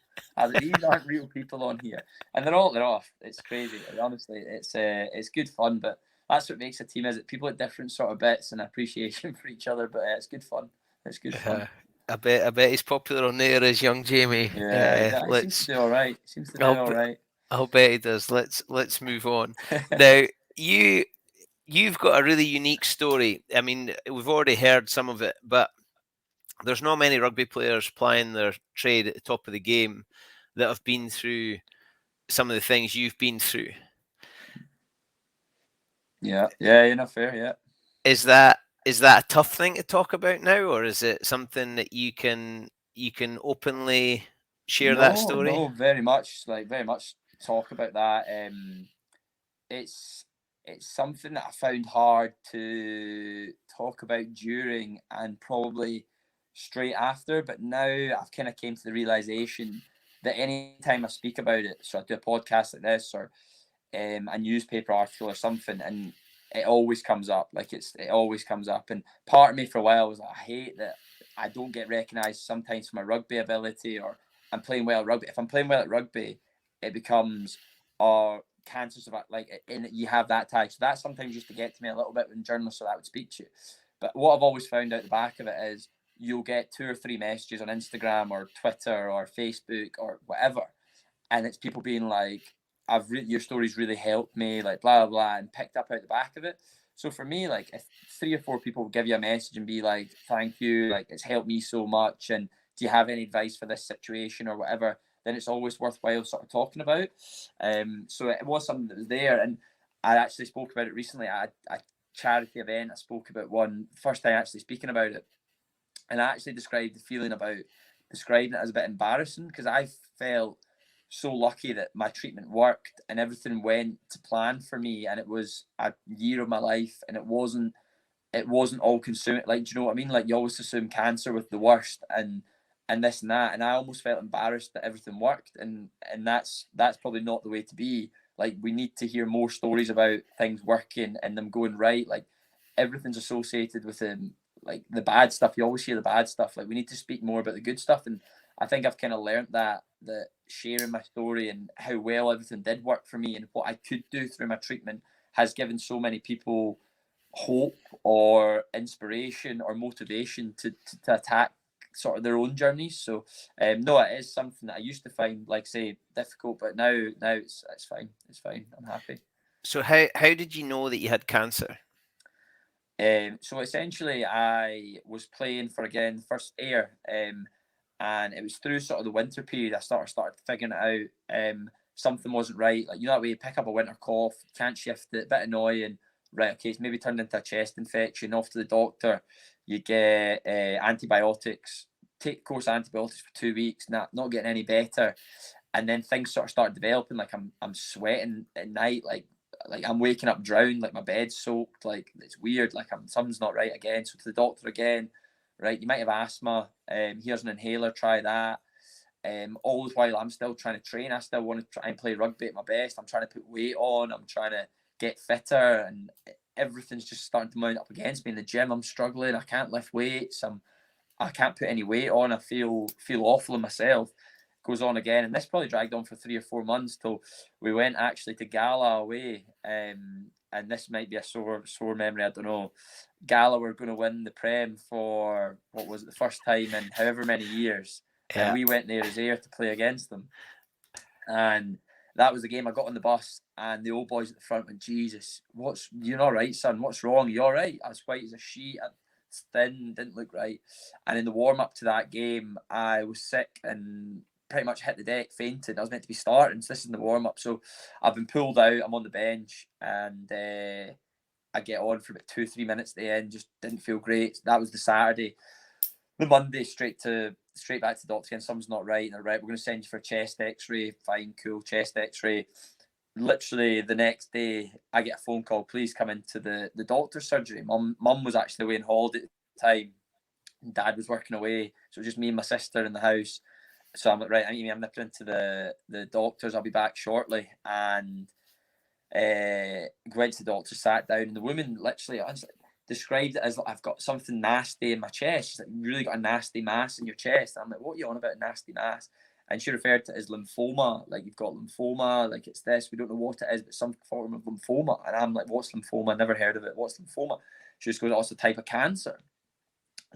These aren't real people on here. And they're off. It's crazy. Like, honestly, it's good fun, but that's what makes a team, is it? People at different sort of bits and appreciation for each other, but it's good fun. It's good fun. I bet he's popular on there as young Jamie. Yeah, he seems to do all right. I'll bet he does. Let's move on. Now, you've got a really unique story. I mean, we've already heard some of it, but there's not many rugby players plying their trade at the top of the game that have been through some of the things you've been through. Yeah, fair, yeah. Is that a tough thing to talk about now, or is it something that you can openly share that story? No, very much talk about that. It's something that I found hard to talk about during and probably straight after, but now I've kind of came to the realization that anytime I speak about it, so I do a podcast like this or a newspaper article or something, and it always comes up. Like, it always comes up. And part of me for a while was like, I hate that I don't get recognised sometimes for my rugby ability, or I'm playing well at rugby. If I'm playing well at rugby, it becomes cancer survival, like, and you have that tag. So that sometimes used to get to me a little bit when journalists so that would speak to you. But what I've always found out the back of it is you'll get 2 or 3 messages on Instagram or Twitter or Facebook or whatever, and it's people being like, your stories really helped me, like blah blah blah, and picked up out the back of it. So for me, like, if 3 or 4 people give you a message and be like, thank you, like, it's helped me so much, and do you have any advice for this situation or whatever, then it's always worthwhile sort of talking about. So it was something that was there, and I actually spoke about it recently at a charity event. I spoke about one first time actually speaking about it, and I actually described the feeling about describing it as a bit embarrassing, because I felt so lucky that my treatment worked and everything went to plan for me, and it was a year of my life, and it wasn't all consuming. Like, do you know what I mean? Like, you always assume cancer with the worst, and this and that, and I almost felt embarrassed that everything worked, and that's probably not the way to be. Like, we need to hear more stories about things working and them going right. Like, everything's associated with like the bad stuff. You always hear the bad stuff. Like, we need to speak more about the good stuff, and I think I've kind of learned that sharing my story and how well everything did work for me and what I could do through my treatment has given so many people hope or inspiration or motivation to attack sort of their own journeys. So no, it is something that I used to find, like, say, difficult, but now it's fine. It's fine. I'm happy. So how did you know that you had cancer? So essentially, I was playing for, again, first Ayr, and it was through sort of the winter period I started figuring it out. Something wasn't right. Like, you know that way you pick up a winter cough, can't shift it, a bit annoying. Right, okay, it's maybe turned into a chest infection. Off to the doctor, you get antibiotics. Take course of antibiotics for 2 weeks, not getting any better, and then things sort of start developing. Like, I'm sweating at night, like I'm waking up drowned, like my bed's soaked, like it's weird, like something's not right again. So to the doctor again, right, you might have asthma. Here's an inhaler, try that. All the while I'm still trying to train. I still want to try and play rugby at my best. I'm trying to put weight on. I'm trying to get fitter, and everything's just starting to mount up against me in the gym. I'm struggling. I can't lift weights. I can't put any weight on. I feel awful in myself. Goes on again, and this probably dragged on for 3 or 4 months till we went actually to Gala away. And this might be a sore memory. I don't know. Gala were going to win the Prem for, what was it, the first time in however many years, and we went there as Ayr to play against them. And that was the game. I got on the bus, and the old boys at the front went, Jesus, you're all right, son? What's wrong? You all right? I was white as a sheet. I was thin, didn't look right. And in the warm up to that game, I was sick and pretty much hit the deck, fainted. I was meant to be starting. So this is in the warm up. So I've been pulled out. I'm on the bench, and I get on for about 2-3 minutes at the end. Just didn't feel great. That was the Saturday. The Monday, straight back to the doctor again. Something's not right. And they're right, we're going to send you for a chest X-ray. Fine, cool, chest X-ray. Literally the next day, I get a phone call. Please come into the doctor's surgery. Mum was actually away on holiday at the time. Dad was working away, so it was just me and my sister in the house. So I'm like, right, I'm nipping into the doctors. I'll be back shortly. And went to the doctor, sat down, and the woman literally described it as, like, I've got something nasty in my chest. She's like, you really got a nasty mass in your chest. And I'm like, what are you on about, nasty mass? And she referred to it as lymphoma. Like, you've got lymphoma, like it's this, we don't know what it is, but some form of lymphoma. And I'm like, what's lymphoma? Never heard of it. What's lymphoma? She just goes, oh, it's a type of cancer.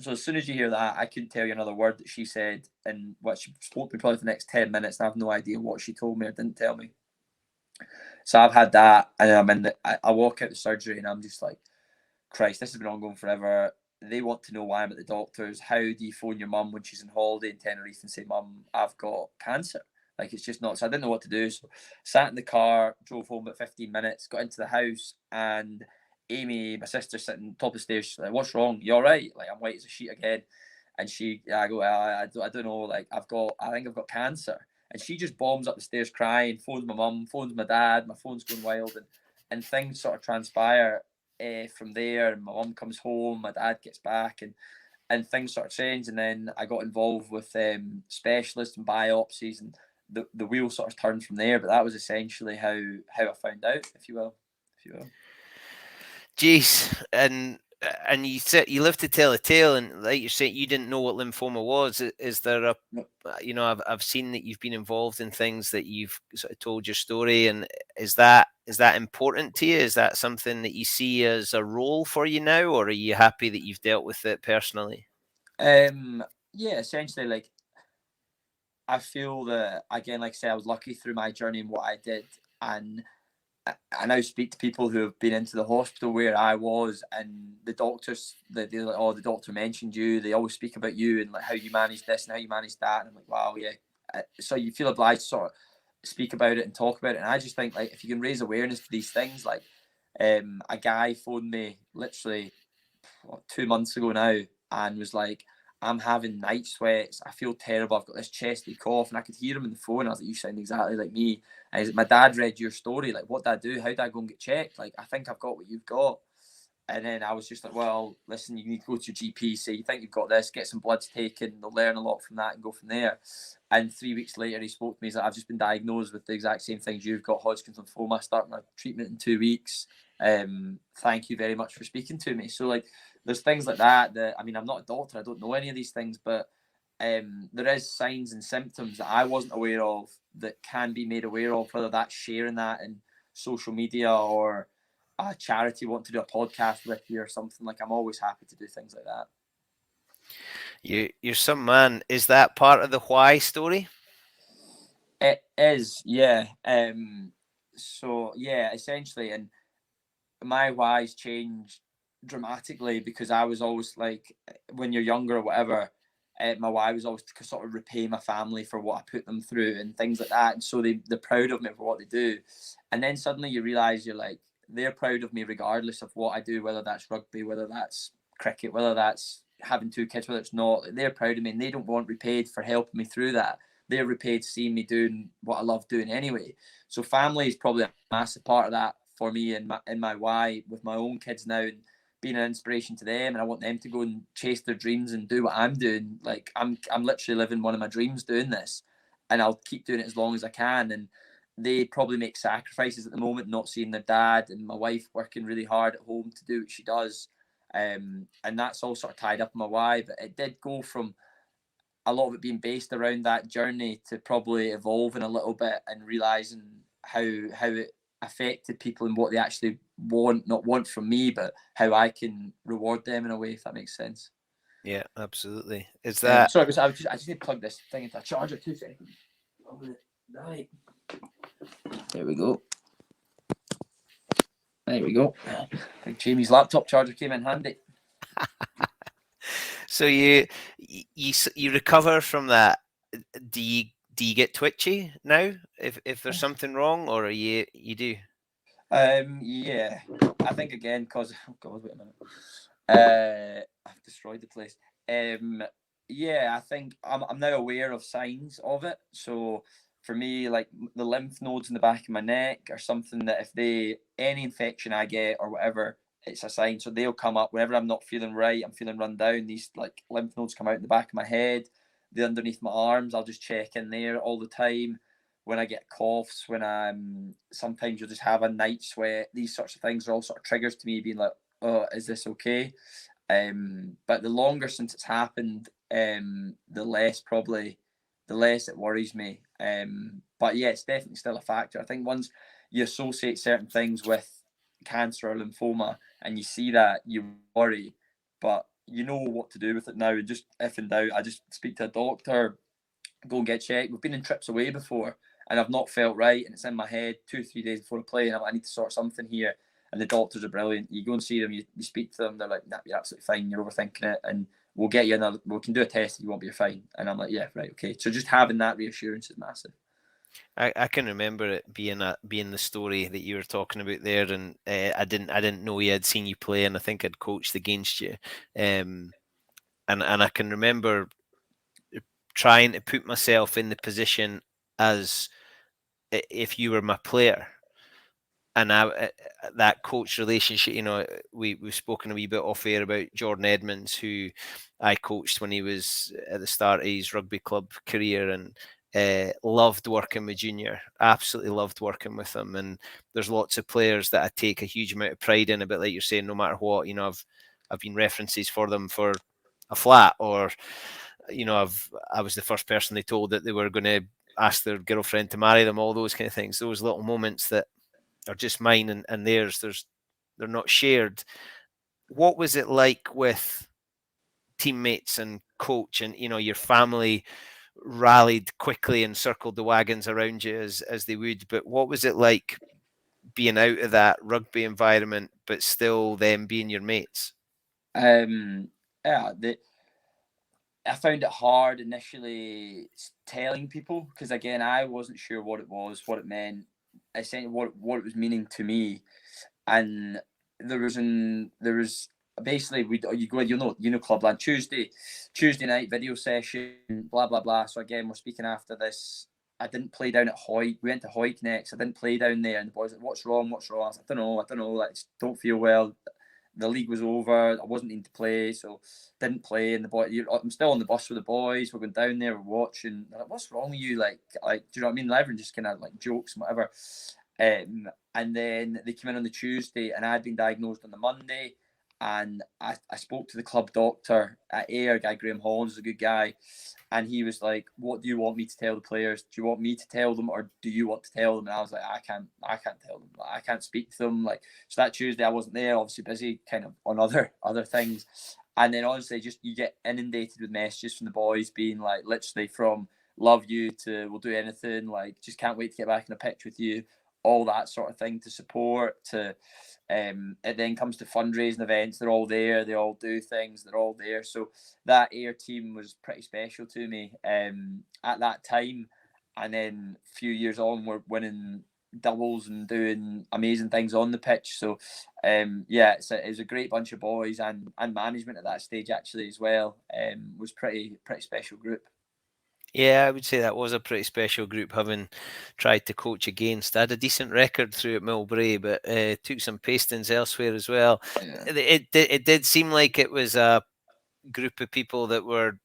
So as soon as you hear that, I couldn't tell you another word that she said, and what she spoke to me probably for the next 10 minutes, and I have no idea what she told me or didn't tell me. So I've had that, and I walk out the surgery, and I'm just like, Christ, this has been ongoing forever. They want to know why I'm at the doctor's. How do you phone your mum when she's on holiday in Tenerife and say, Mum, I've got cancer? Like, it's just not. So I didn't know what to do. So sat in the car, drove home about 15 minutes, got into the house, and Amy, my sister, sitting top of the stairs. She's like, what's wrong? You all right? Like, I'm white as a sheet again. And I go, I don't know. Like, I think I've got cancer. And she just bombs up the stairs crying, phones my mum, phones my dad, my phone's going wild. And things sort of transpire from there. And my mum comes home, my dad gets back, and things sort of change. And then I got involved with specialists and biopsies, and the wheel sort of turned from there. But that was essentially how I found out, if you will. Jeez, and And you said you live to tell a tale, and like you said, you didn't know what lymphoma was. Is there a, I've seen that you've been involved in things that you've sort of told your story, and is that important to you? Is that something that you see as a role for you now, or are you happy that you've dealt with it personally? Yeah, essentially, like I feel that again, like I say, I was lucky through my journey and what I did, and I now speak to people who have been into the hospital where I was, and the doctors, they're like, oh, the doctor mentioned you. They always speak about you and like how you managed this and how you managed that. And I'm like, wow, yeah. So you feel obliged to sort of speak about it and talk about it. And I just think like if you can raise awareness to these things, like a guy phoned me literally 2 months ago now and was like, I'm having night sweats. I feel terrible. I've got this chesty cough. And I could hear him on the phone. I was like, you sound exactly like me. And he's like, my dad read your story. Like, what did I do? How did I go and get checked? Like, I think I've got what you've got. And then I was just like, well, listen, you need to go to your GP, say you think you've got this, get some bloods taken. They'll learn a lot from that and go from there. And 3 weeks later, he spoke to me. He's like, I've just been diagnosed with the exact same things you've got, Hodgkin's lymphoma. Start my treatment in 2 weeks. Thank you very much for speaking to me. So, like, there's things like that. I mean, I'm not a doctor. I don't know any of these things, but there is signs and symptoms that I wasn't aware of that can be made aware of, whether that's sharing that in social media or a charity want to do a podcast with you or something. Like, I'm always happy to do things like that. You're some man. Is that part of the why story? It is, yeah. So yeah, essentially, and my why's changed dramatically because I was always like, when you're younger or whatever, my why was always to sort of repay my family for what I put them through and things like that. And so they're proud of me for what they do. And then suddenly you realize you're like, they're proud of me regardless of what I do, whether that's rugby, whether that's cricket, whether that's having 2 kids, whether it's not. Like, they're proud of me and they don't want repaid for helping me through that. They're repaid seeing me doing what I love doing anyway. So family is probably a massive part of that for me and my why with my own kids now, and being an inspiration to them, and I want them to go and chase their dreams and do what I'm doing. Like I'm literally living one of my dreams doing this, and I'll keep doing it as long as I can. And they probably make sacrifices at the moment, not seeing their dad, and my wife working really hard at home to do what she does. And that's all sort of tied up in my why. But it did go from a lot of it being based around that journey to probably evolving a little bit and realizing how it affected people and what they actually not want from me, but how I can reward them in a way, if that makes sense. Yeah, absolutely. Is that Sorry, I just need to plug this thing into a charger. 2 seconds. Right. There we go. There we go. I think Jamie's laptop charger came in handy. so? You recover from that. Do you get twitchy now if there's something wrong, or you do? Yeah, I think again because oh god, wait a minute. I've destroyed the place. Yeah, I think I'm now aware of signs of it. So for me, like the lymph nodes in the back of my neck are something that if any infection I get or whatever, it's a sign. So they'll come up whenever I'm not feeling right. I'm feeling run down. These like lymph nodes come out in the back of my head, the underneath my arms. I'll just check in there all the time. When I get coughs, when I'm sometimes you'll just have a night sweat. These sorts of things are all sort of triggers to me being like, oh, is this okay? But the longer since it's happened, the less it worries me. But yeah, it's definitely still a factor. I think once you associate certain things with cancer or lymphoma and you see that, you worry, but you know what to do with it now. And just if in doubt, I just speak to a doctor, go and get checked. We've been in trips away before and I've not felt right, and it's in my head 2 3 days before I play, and I need to sort something here. And the doctors are brilliant. You go and see them, you speak to them, they're like, nah, you're absolutely fine, you're overthinking it, and we'll get you another, we can do a test if you won't be fine. And I'm like, yeah, right, okay. So just having that reassurance is massive. I can remember it being the story that you were talking about there, and I didn't know you had seen you play, and I think I'd coached against you, and I can remember trying to put myself in the position as if you were my player, and that coach relationship. We've spoken a wee bit off air about Jordan Edmonds, who I coached when he was at the start of his rugby club career, and loved working with Junior. Absolutely loved working with him. And there's lots of players that I take a huge amount of pride in. A bit like you're saying, no matter what, I've I've been references for them for a flat, or I was the first person they told that they were going to ask their girlfriend to marry them. All those kind of things. Those little moments that are just mine and theirs. They're not shared. What was it like with teammates and coach, and your family rallied quickly and circled the wagons around you as they would? But what was it like being out of that rugby environment, but still them being your mates? Yeah, I found it hard initially telling people, because again, I wasn't sure what it was, what it meant, essentially what it was meaning to me. And there was basically, you go, Clubland Tuesday night video session, blah blah blah. So again, we're speaking after this. I didn't play down at Hoyt. We went to Hoyt next. I didn't play down there, and the boys like, "What's wrong? What's wrong?" I was like, I don't know. Like, just don't feel well. The league was over. I wasn't needing to play, so didn't play. And I'm still on the bus with the boys. We're going down there. We're watching. They're like, "What's wrong with you?" Like, do you know what I mean? Everyone just kind of like jokes and whatever. And then they came in on the Tuesday, and I'd been diagnosed on the Monday. And I spoke to the club doctor at Ayr, guy Graham Hollands, is a good guy. And he was like, "What do you want me to tell the players? Do you want me to tell them, or do you want to tell them?" And I was like, I can't tell them. Like, I can't speak to them. Like, so that Tuesday I wasn't there, obviously busy kind of on other things. And then honestly, just you get inundated with messages from the boys being like, literally from "love you" to "we'll do anything," like just can't wait to get back in a pitch with you, all that sort of thing, to support, to it then comes to fundraising events. They're all there, they all do things, they're all there. So that Ayr team was pretty special to me at that time. And then a few years on, we're winning doubles and doing amazing things on the pitch. So yeah, it was a great bunch of boys, and management at that stage actually as well was pretty special group. Yeah, I would say that was a pretty special group, having tried to coach against. I had a decent record through at Millbrae, but took some pastings elsewhere as well. Yeah. It did seem like it was a group of people that were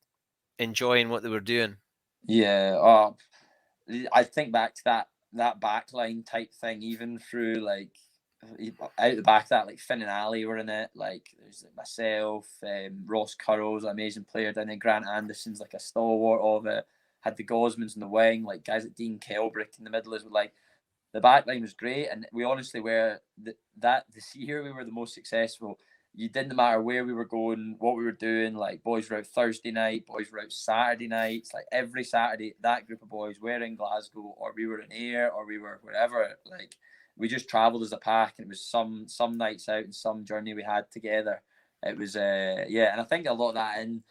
enjoying what they were doing. Yeah, I think back to that backline type thing, even through like out the back of that, like Finn and Ali were in it. Like there's like myself, Ross Currell's an amazing player down there. Grant Anderson's like a stalwart of it. Had the Gosmans in the wing, like guys like Dean Kelbrick in the middle as well. Like the back line was great, and we honestly were this year we were the most successful. You didn't matter where we were going, what we were doing. Like boys were out Thursday night, boys were out Saturday nights. Like every Saturday, that group of boys were in Glasgow, or we were in Ayr, or we were wherever. Like we just travelled as a pack, and it was some nights out and some journey we had together. It was yeah, and I think a lot of that, in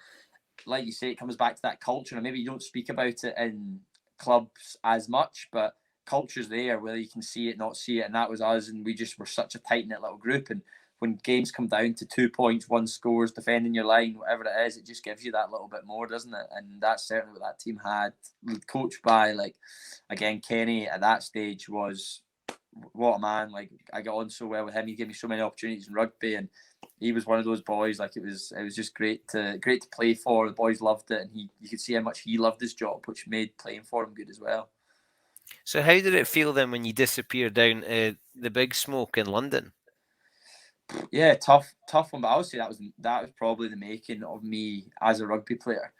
like you say, it comes back to that culture, and maybe you don't speak about it in clubs as much, but culture's there, whether you can see it, not see it, and that was us. And we just were such a tight knit little group. And when games come down to 2 points, one scores, defending your line, whatever it is, it just gives you that little bit more, doesn't it? And that's certainly what that team had, coached by, like, again, Kenny at that stage was, what a man. Like, I got on so well with him. He gave me so many opportunities in rugby, and he was one of those boys. Like, it was just great to play for. The boys loved it, and you could see how much he loved his job, which made playing for him good as well. So how did it feel then when you disappeared down the Big Smoke in London? Yeah, tough one. But I would say that was probably the making of me as a rugby player.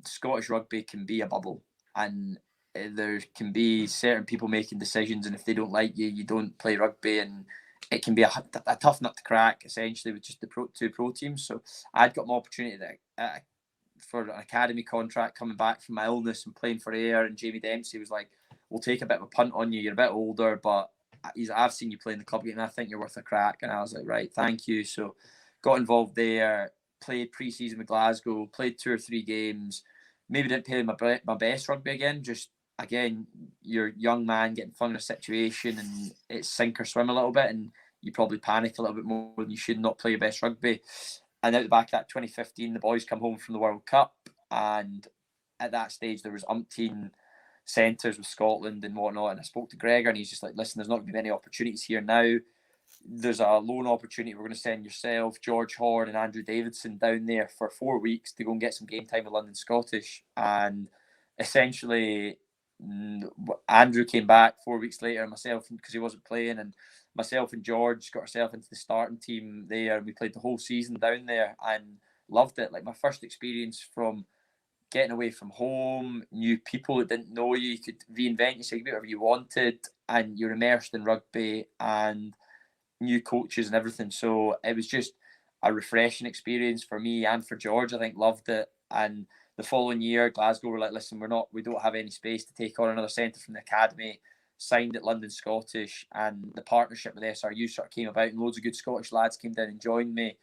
Scottish rugby can be a bubble, and there can be certain people making decisions, and if they don't like you, you don't play rugby, and it can be a tough nut to crack, essentially, with just the two pro teams. So I'd got my opportunity for an academy contract coming back from my illness and playing for Ayr, and Jamie Dempsey was like, "We'll take a bit of a punt on you. You're a bit older, but I've seen you play in the club game, and I think you're worth a crack." And I was like, "Right, thank you." So got involved there, played pre-season with Glasgow, played 2 or 3 games. Maybe didn't play my best rugby again. Just again, you're a young man getting flung in a situation, and it's sink or swim a little bit, and you probably panic a little bit more than you should, not play your best rugby. And out the back of that 2015, the boys come home from the World Cup, and at that stage there was umpteen centres with Scotland and whatnot. And I spoke to Gregor, and he's just like, "Listen, there's not going to be many opportunities here now. There's a loan opportunity. We're going to send yourself, George Horn, and Andrew Davidson down there for 4 weeks to go and get some game time with London Scottish." And essentially, Andrew came back 4 weeks later, myself, because he wasn't playing, and myself and George got ourselves into the starting team there. We played the whole season down there and loved it. Like my first experience from getting away from home, new people that didn't know you. You could reinvent yourself, do whatever you wanted, and you're immersed in rugby and new coaches and everything. So it was just a refreshing experience for me and for George. I think loved it. And the following year, Glasgow were like, listen, we don't have any space to take on another centre from the academy. Signed at London Scottish, and the partnership with SRU sort of came about, and loads of good Scottish lads came down and joined me.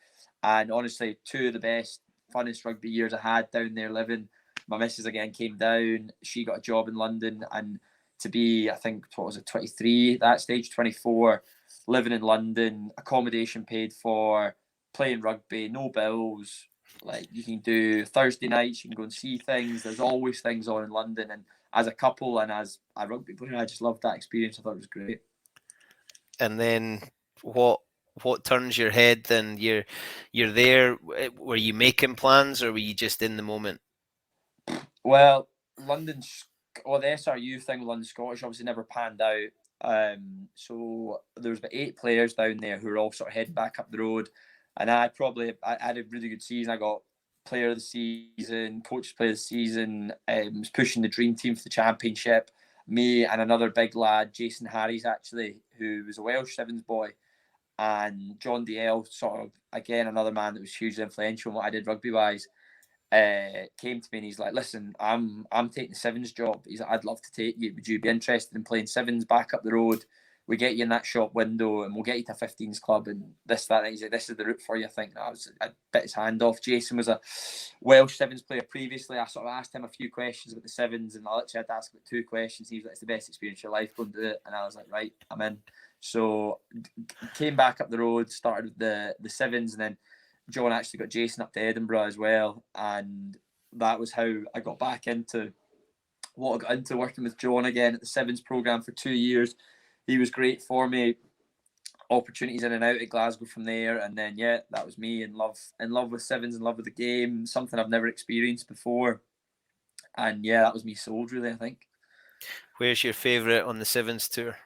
And honestly, two of the best, funnest rugby years I had down there living. My missus again came down. She got a job in London, and to be, I think, what was it, 23 at that stage, 24, living in London, accommodation paid for, playing rugby, no bills. Like you can do Thursday nights, you can go and see things. There's always things on in London, and as a couple and as a rugby player, I just loved that experience. I thought it was great. And then what turns your head? Then you're there. Were you making plans, or were you just in the moment? Well, the SRU thing with London Scottish obviously never panned out. So there was about 8 players down there who were all sort of heading back up the road, and I had a really good season. I got player of the season, coach player of the season. Was pushing the dream team for the championship. Me and another big lad, Jason Harries, actually, who was a Welsh Sevens boy, and John DL, sort of again another man that was hugely influential in what I did rugby wise. Came to me and he's like, listen, I'm taking the Sevens job. He's like, I'd love to take you. Would you be interested in playing Sevens back up the road? We get you in that shop window and we'll get you to a 15s club and this, that. And he's like, this is the route for you. I think I bit his hand off. Jason was a Welsh Sevens player previously. I sort of asked him a few questions about the Sevens, and I literally had to ask about 2 questions. He was like, it's the best experience of your life, go and do it. And I was like, right, I'm in. So came back up the road, started with the Sevens, and then John actually got Jason up to Edinburgh as well, and that was how I got back into what I got into, working with John again at the Sevens programme for 2 years. He was great for me. Opportunities in and out at Glasgow from there, and then that was me in love with Sevens, in love with the game, something I've never experienced before, and that was me sold really, I think. Where's your favourite on the Sevens tour?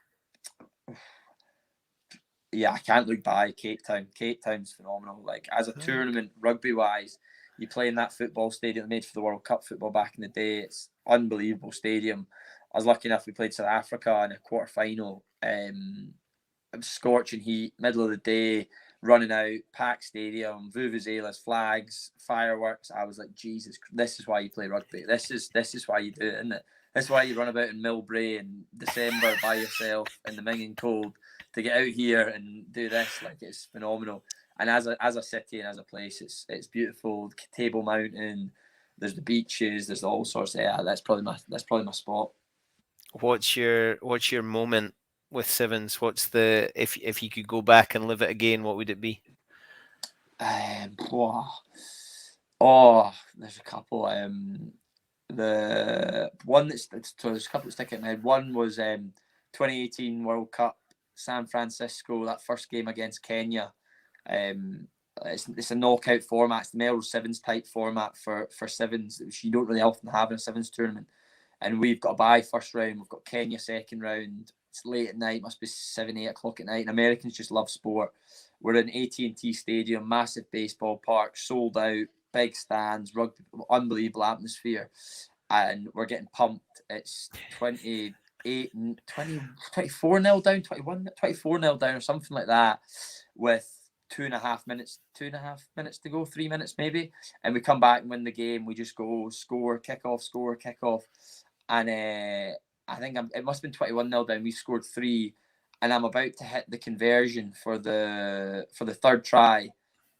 I can't look by Cape Town. Cape Town's phenomenal. Like as a tournament, rugby wise, you play in that football stadium made for the World Cup football back in the day. It's unbelievable stadium. I was lucky enough, we played South Africa in a quarter final. It was scorching heat, middle of the day, running out, packed stadium, vuvuzelas, flags, fireworks. I was like, Jesus, this is why you play rugby. This is why you do it, isn't it? This is why you run about in Millbrae in December by yourself in the minging cold to get out here and do this. Like, it's phenomenal. And as a city and as a place, it's beautiful. Table Mountain, there's the beaches, there's all sorts. That's probably my spot. What's your moment with Sevens? What's the if you could go back and live it again, what would it be? There's a couple. The one there's a couple that stick in my head. One was 2018 World Cup, San Francisco. That first game against Kenya. It's a knockout format. It's the Melrose Sevens type format for Sevens, which you don't really often have in a Sevens tournament. And we've got a bye first round. We've got Kenya second round. It's late at night. Must be 7, 8 o'clock at night. And Americans just love sport. We're in AT&T Stadium, massive baseball park, sold out, big stands, rugby, unbelievable atmosphere. And we're getting pumped. It's 24-0 down, 24-0 down or something like that, with 2.5 minutes to go, 3 minutes maybe. And we come back and win the game. We just go score, kick off. And I think it must have been 21-0 down. We scored 3, and I'm about to hit the conversion for the third try,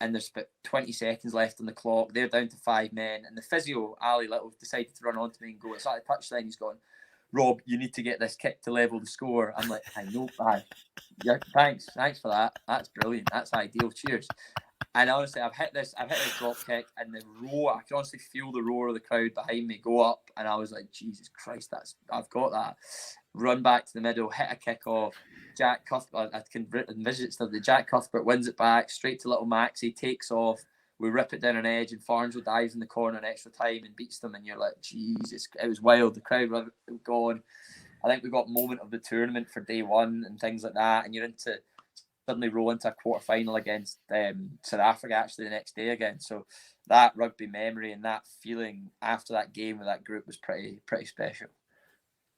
and there's about 20 seconds left on the clock. They're down to 5 men, and the physio Ali Little decided to run onto me and go. It's at the touchline. He's going, Rob, you need to get this kick to level the score. I'm like, I know, thanks for that. That's brilliant. That's ideal. Cheers. And honestly, I've hit this drop kick, and the roar, I can honestly feel the roar of the crowd behind me go up, and I was like, Jesus Christ, I've got that. Run back to the middle, hit a kick off. Jack Cuthbert, I can envisage it still. Jack Cuthbert wins it back straight to little Maxie, takes off. We rip it down an edge, and Farnsworth dives in the corner in extra time and beats them. And you're like, Jesus, it was wild. The crowd were gone. I think we got moment of the tournament for day one and things like that. And you're into suddenly roll into a quarter final against South Africa actually the next day again. So that rugby memory and that feeling after that game with that group was pretty special.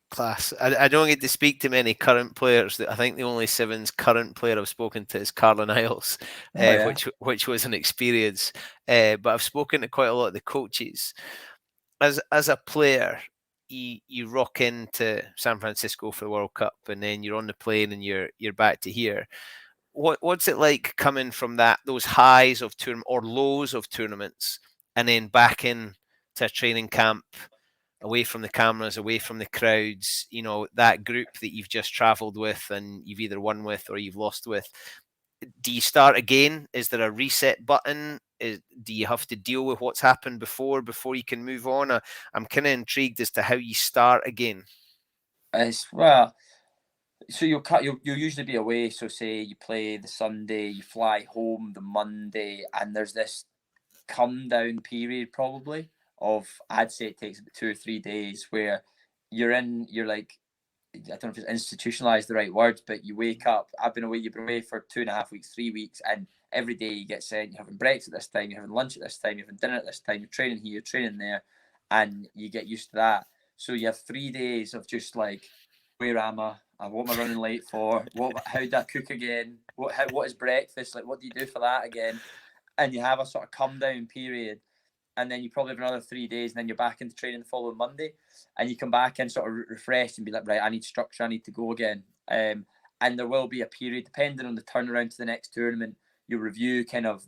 Class. I don't get to speak to many current players. I think the only Sevens current player I've spoken to is Carla Niles, Oh, yeah. which was an experience. But I've spoken to quite a lot of the coaches. As a player, you rock into San Francisco for the World Cup, and then you're on the plane and you're back to here. What's it like coming from those highs of tournament or lows of tournaments, and then back in to a training camp, away from the cameras, away from the crowds, that group that you've just travelled with and you've either won with or you've lost with? Do you start again? Is there a reset button? Do you have to deal with what's happened before you can move on? I'm kind of intrigued as to how you start again. Well, so you'll usually be away. So say you play the Sunday, you fly home the Monday, and there's this come down period probably of, I'd say it takes about 2 or 3 days where you're like, I don't know if it's institutionalized the right words, but you wake up. You've been away for 2.5 weeks, 3 weeks, and every day you get said you're having breaks at this time, you're having lunch at this time, you're having dinner at this time, you're training here, you're training there, and you get used to that. So you have 3 days of just like, where am I? What am I running late for? How did I cook again? What is breakfast? Like, what do you do for that again? And you have a sort of come down period, and then you probably have another 3 days, and then you're back into training the following Monday, and you come back in sort of refreshed and be like, right, I need structure, I need to go again. And there will be a period, depending on the turnaround to the next tournament, you review kind of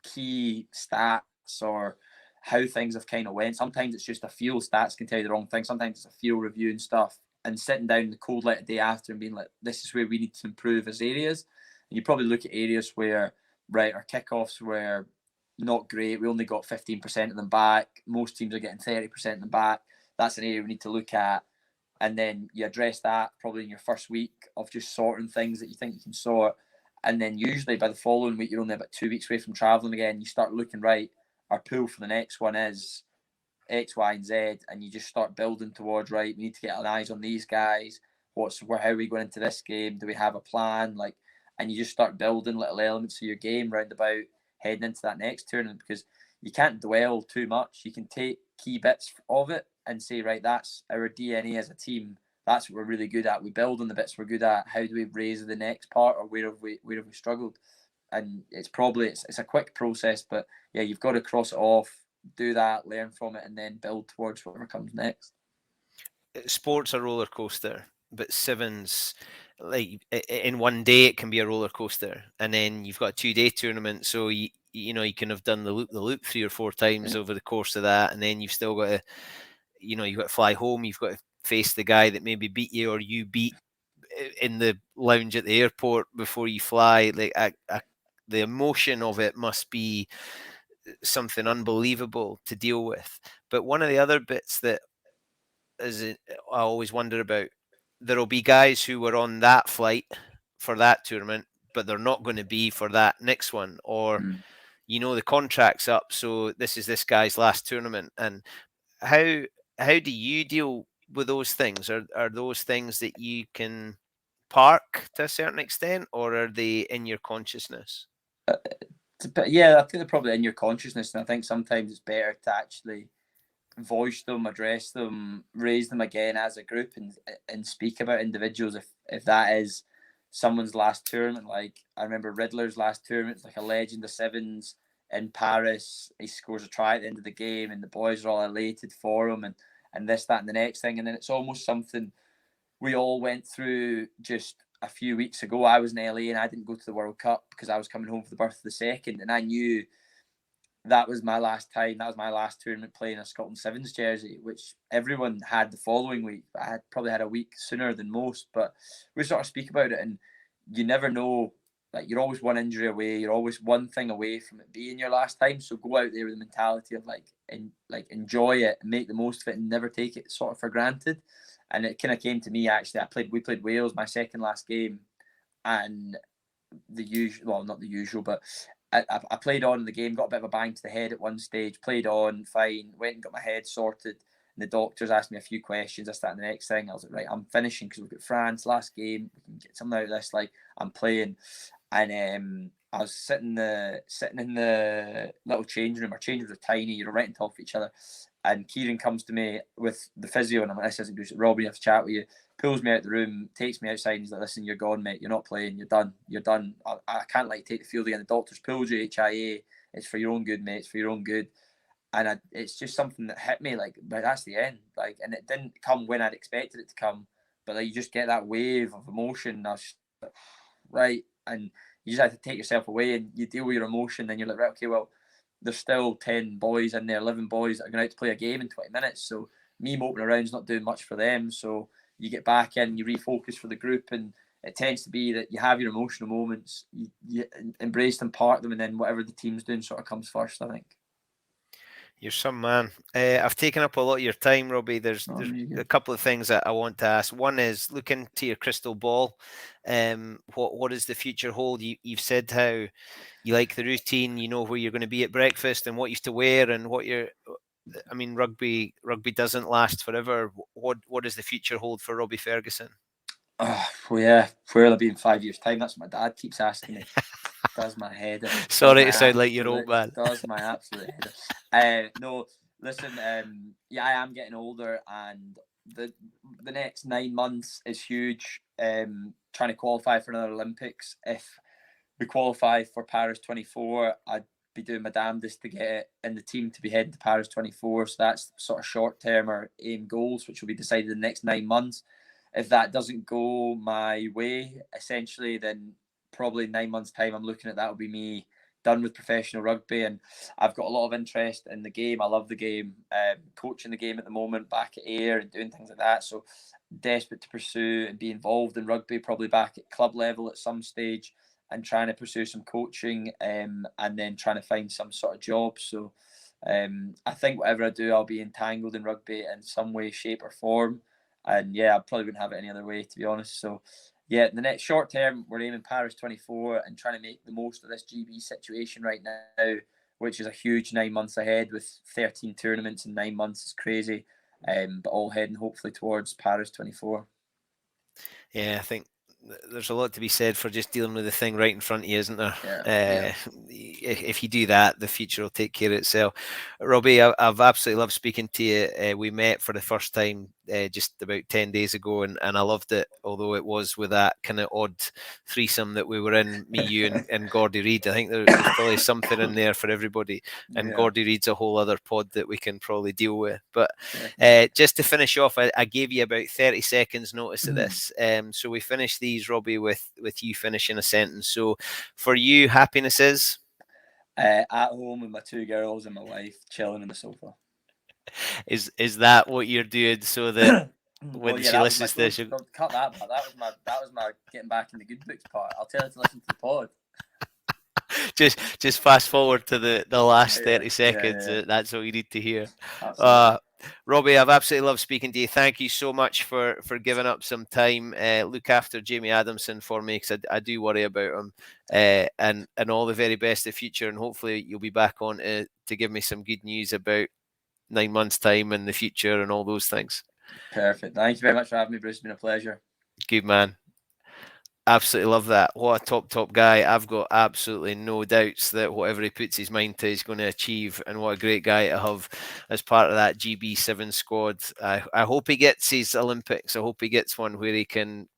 key stats or how things have kind of went. Sometimes it's just a feel, stats can tell you the wrong thing. Sometimes it's a feel review and stuff, and sitting down in the cold light a day after and being like, this is where we need to improve as areas. And you probably look at areas where, right, our kickoffs were not great. We only got 15% of them back. Most teams are getting 30% of them back. That's an area we need to look at. And then you address that probably in your first week of just sorting things that you think you can sort. And then usually by the following week, you're only about 2 weeks away from traveling again. You start looking, right, our pool for the next one is X, Y, and Z. And you just start building towards, right, we need to get our eyes on these guys. How are we going into this game? Do we have a plan? And you just start building little elements of your game round about heading into that next tournament, because you can't dwell too much. You can take key bits of it and say, right, that's our DNA as a team. That's what we're really good at. We build on the bits we're good at. How do we raise the next part, or where have we struggled? And it's a quick process, but yeah, you've got to cross it off, do that, learn from it, and then build towards whatever comes next. Sport's a roller coaster, but Sevens, like in one day, it can be a roller coaster, and then you've got a 2-day tournament, so you can have done the loop 3 or 4 times over the course of that, and then you've still got to, you've got to fly home, you've got to face the guy that maybe beat you or you beat in the lounge at the airport before you fly. The emotion of it must be something unbelievable to deal with. But one of the other bits that I always wonder about, there'll be guys who were on that flight for that tournament, but they're not going to be for that next one, or the contract's up, so this is this guy's last tournament. And how do you deal with those things? Are those things that you can park to a certain extent, or are they in your consciousness? Yeah, I think they're probably in your consciousness, and I think sometimes it's better to actually voice them, address them, raise them again as a group, and speak about individuals if that is someone's last tournament. Like, I remember Riddler's last tournament, it's like a legend of Sevens in Paris. He scores a try at the end of the game, and the boys are all elated for him, and this, that, and the next thing. And then it's almost something we all went through just a few weeks ago. I was in LA and I didn't go to the World Cup because I was coming home for the birth of the second, and I knew that was my last time. That was my last tournament playing a Scotland Sevens jersey, which everyone had the following week. I had probably had a week sooner than most, but we sort of speak about it, and you never know. Like, you're always one injury away. You're always one thing away from it being your last time. So go out there with the mentality of enjoy it and make the most of it, and never take it sort of for granted. And it kind of came to me, actually. We played Wales, my second last game, and not the usual, but I played on in the game, got a bit of a bang to the head at one stage, played on, fine, went and got my head sorted, and the doctors asked me a few questions, this, that, and the next thing. I was like, right, I'm finishing because we've got France, last game, we can get something out of this, I'm playing. and I was sitting in the little changing room. Our change rooms are tiny, you're right on top of each other. And Kieran comes to me with the physio, and I'm like, "This isn't good. Robbie, I have to chat with you." Pulls me out the room, takes me outside, and he's like, "Listen, you're gone, mate. You're not playing. You're done. You're done. I can't let you take the field again. The doctor's pulled you, HIA. It's for your own good, mate. It's for your own good." And it's just something that hit me, like, but that's the end. Like, and it didn't come when I'd expected it to come, but like you just get that wave of emotion. And I was just, right, and you just have to take yourself away and you deal with your emotion. Then you're like, right, okay, well, there's still 10 boys in there, 11 boys that are going out to play a game in 20 minutes. So me moping around is not doing much for them. So you get back in, you refocus for the group, and it tends to be that you have your emotional moments, you embrace them, part them, and then whatever the team's doing sort of comes first, I think. You're some man. I've taken up a lot of your time, Robbie. There's a couple of things that I want to ask. One is, look into your crystal ball. What does the future hold? You've said how you like the routine. You know where you're going to be at breakfast and what you have to wear and what you're. I mean, rugby doesn't last forever. What does the future hold for Robbie Fergusson? Oh, well, yeah, where will I be in 5 years' time? That's what my dad keeps asking me. Does my head in. Sorry to sound like your old man. Does my absolute head in. No, listen, yeah, I am getting older, and the next 9 months is huge. Trying to qualify for another Olympics. If we qualify for Paris 24, I'd be doing my damnedest to get it in the team to be heading to Paris 24. So that's sort of short-term or aim goals, which will be decided in the next 9 months. If that doesn't go my way, essentially, then probably 9 months' time, I'm looking at that will be me done with professional rugby. And I've got a lot of interest in the game. I love the game, coaching the game at the moment, back at Ayr and doing things like that. So desperate to pursue and be involved in rugby, probably back at club level at some stage, and trying to pursue some coaching, and then trying to find some sort of job. So I think whatever I do, I'll be entangled in rugby in some way, shape or form. And yeah, I probably wouldn't have it any other way, to be honest. So yeah, the next short term, we're aiming Paris 24 and trying to make the most of this GB situation right now, which is a huge 9 months ahead with 13 tournaments in 9 months. Is crazy, but all heading hopefully towards Paris 24. Yeah, I think there's a lot to be said for just dealing with the thing right in front of you, isn't there? Yeah. If you do that, the future will take care of itself. Robbie, I've absolutely loved speaking to you. We met for the first time just about 10 days ago, and I loved it, although it was with that kind of odd threesome that we were in, me, you, and Gordy Reid. I think there's probably something in there for everybody, and Gordy Reid's a whole other pod that we can probably deal with. But just to finish off, I gave you about 30 seconds notice of this. So we finish these, Robbie, with you finishing a sentence. So for you, happiness is? At home with my 2 girls and my wife, chilling on the sofa. Is that what you're doing so that when she listens to this, don't cut that part. That was my getting back in the good books part. I'll tell her to listen to the pod. just fast forward to the last 30 seconds. That's what you need to hear. Robbie, I've absolutely loved speaking to you. Thank you so much for giving up some time. Look after Jamie Adamson for me, because I do worry about him. And all the very best in the future. And hopefully you'll be back on to give me some good news about 9 months' time and the future and all those things. Perfect. Thank you very much for having me, Bruce. It's been a pleasure. Good man. Absolutely love that. What a top guy. I've got absolutely no doubts that whatever he puts his mind to, he's going to achieve. And what a great guy to have as part of that GB7 squad. I hope he gets his Olympics. I hope he gets one where he can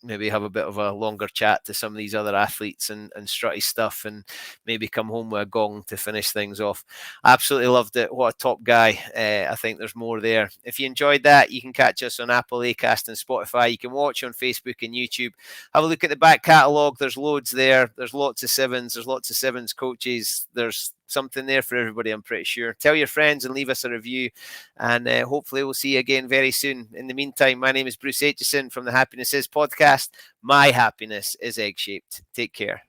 maybe have a bit of a longer chat to some of these other athletes and strut his stuff, and maybe come home with a gong to finish things off. Absolutely loved it. What a top guy. I think there's more there. If you enjoyed that, you can catch us on Apple, Acast and Spotify. You can watch on Facebook and YouTube. Have a look at the back catalogue. There's loads there. There's lots of sevens. There's lots of sevens coaches. There's something there for everybody, I'm pretty sure. Tell your friends and leave us a review, and hopefully we'll see you again very soon. In the meantime, my name is Bruce Aitchison from the Happiness Is podcast. My happiness is egg-shaped. Take care.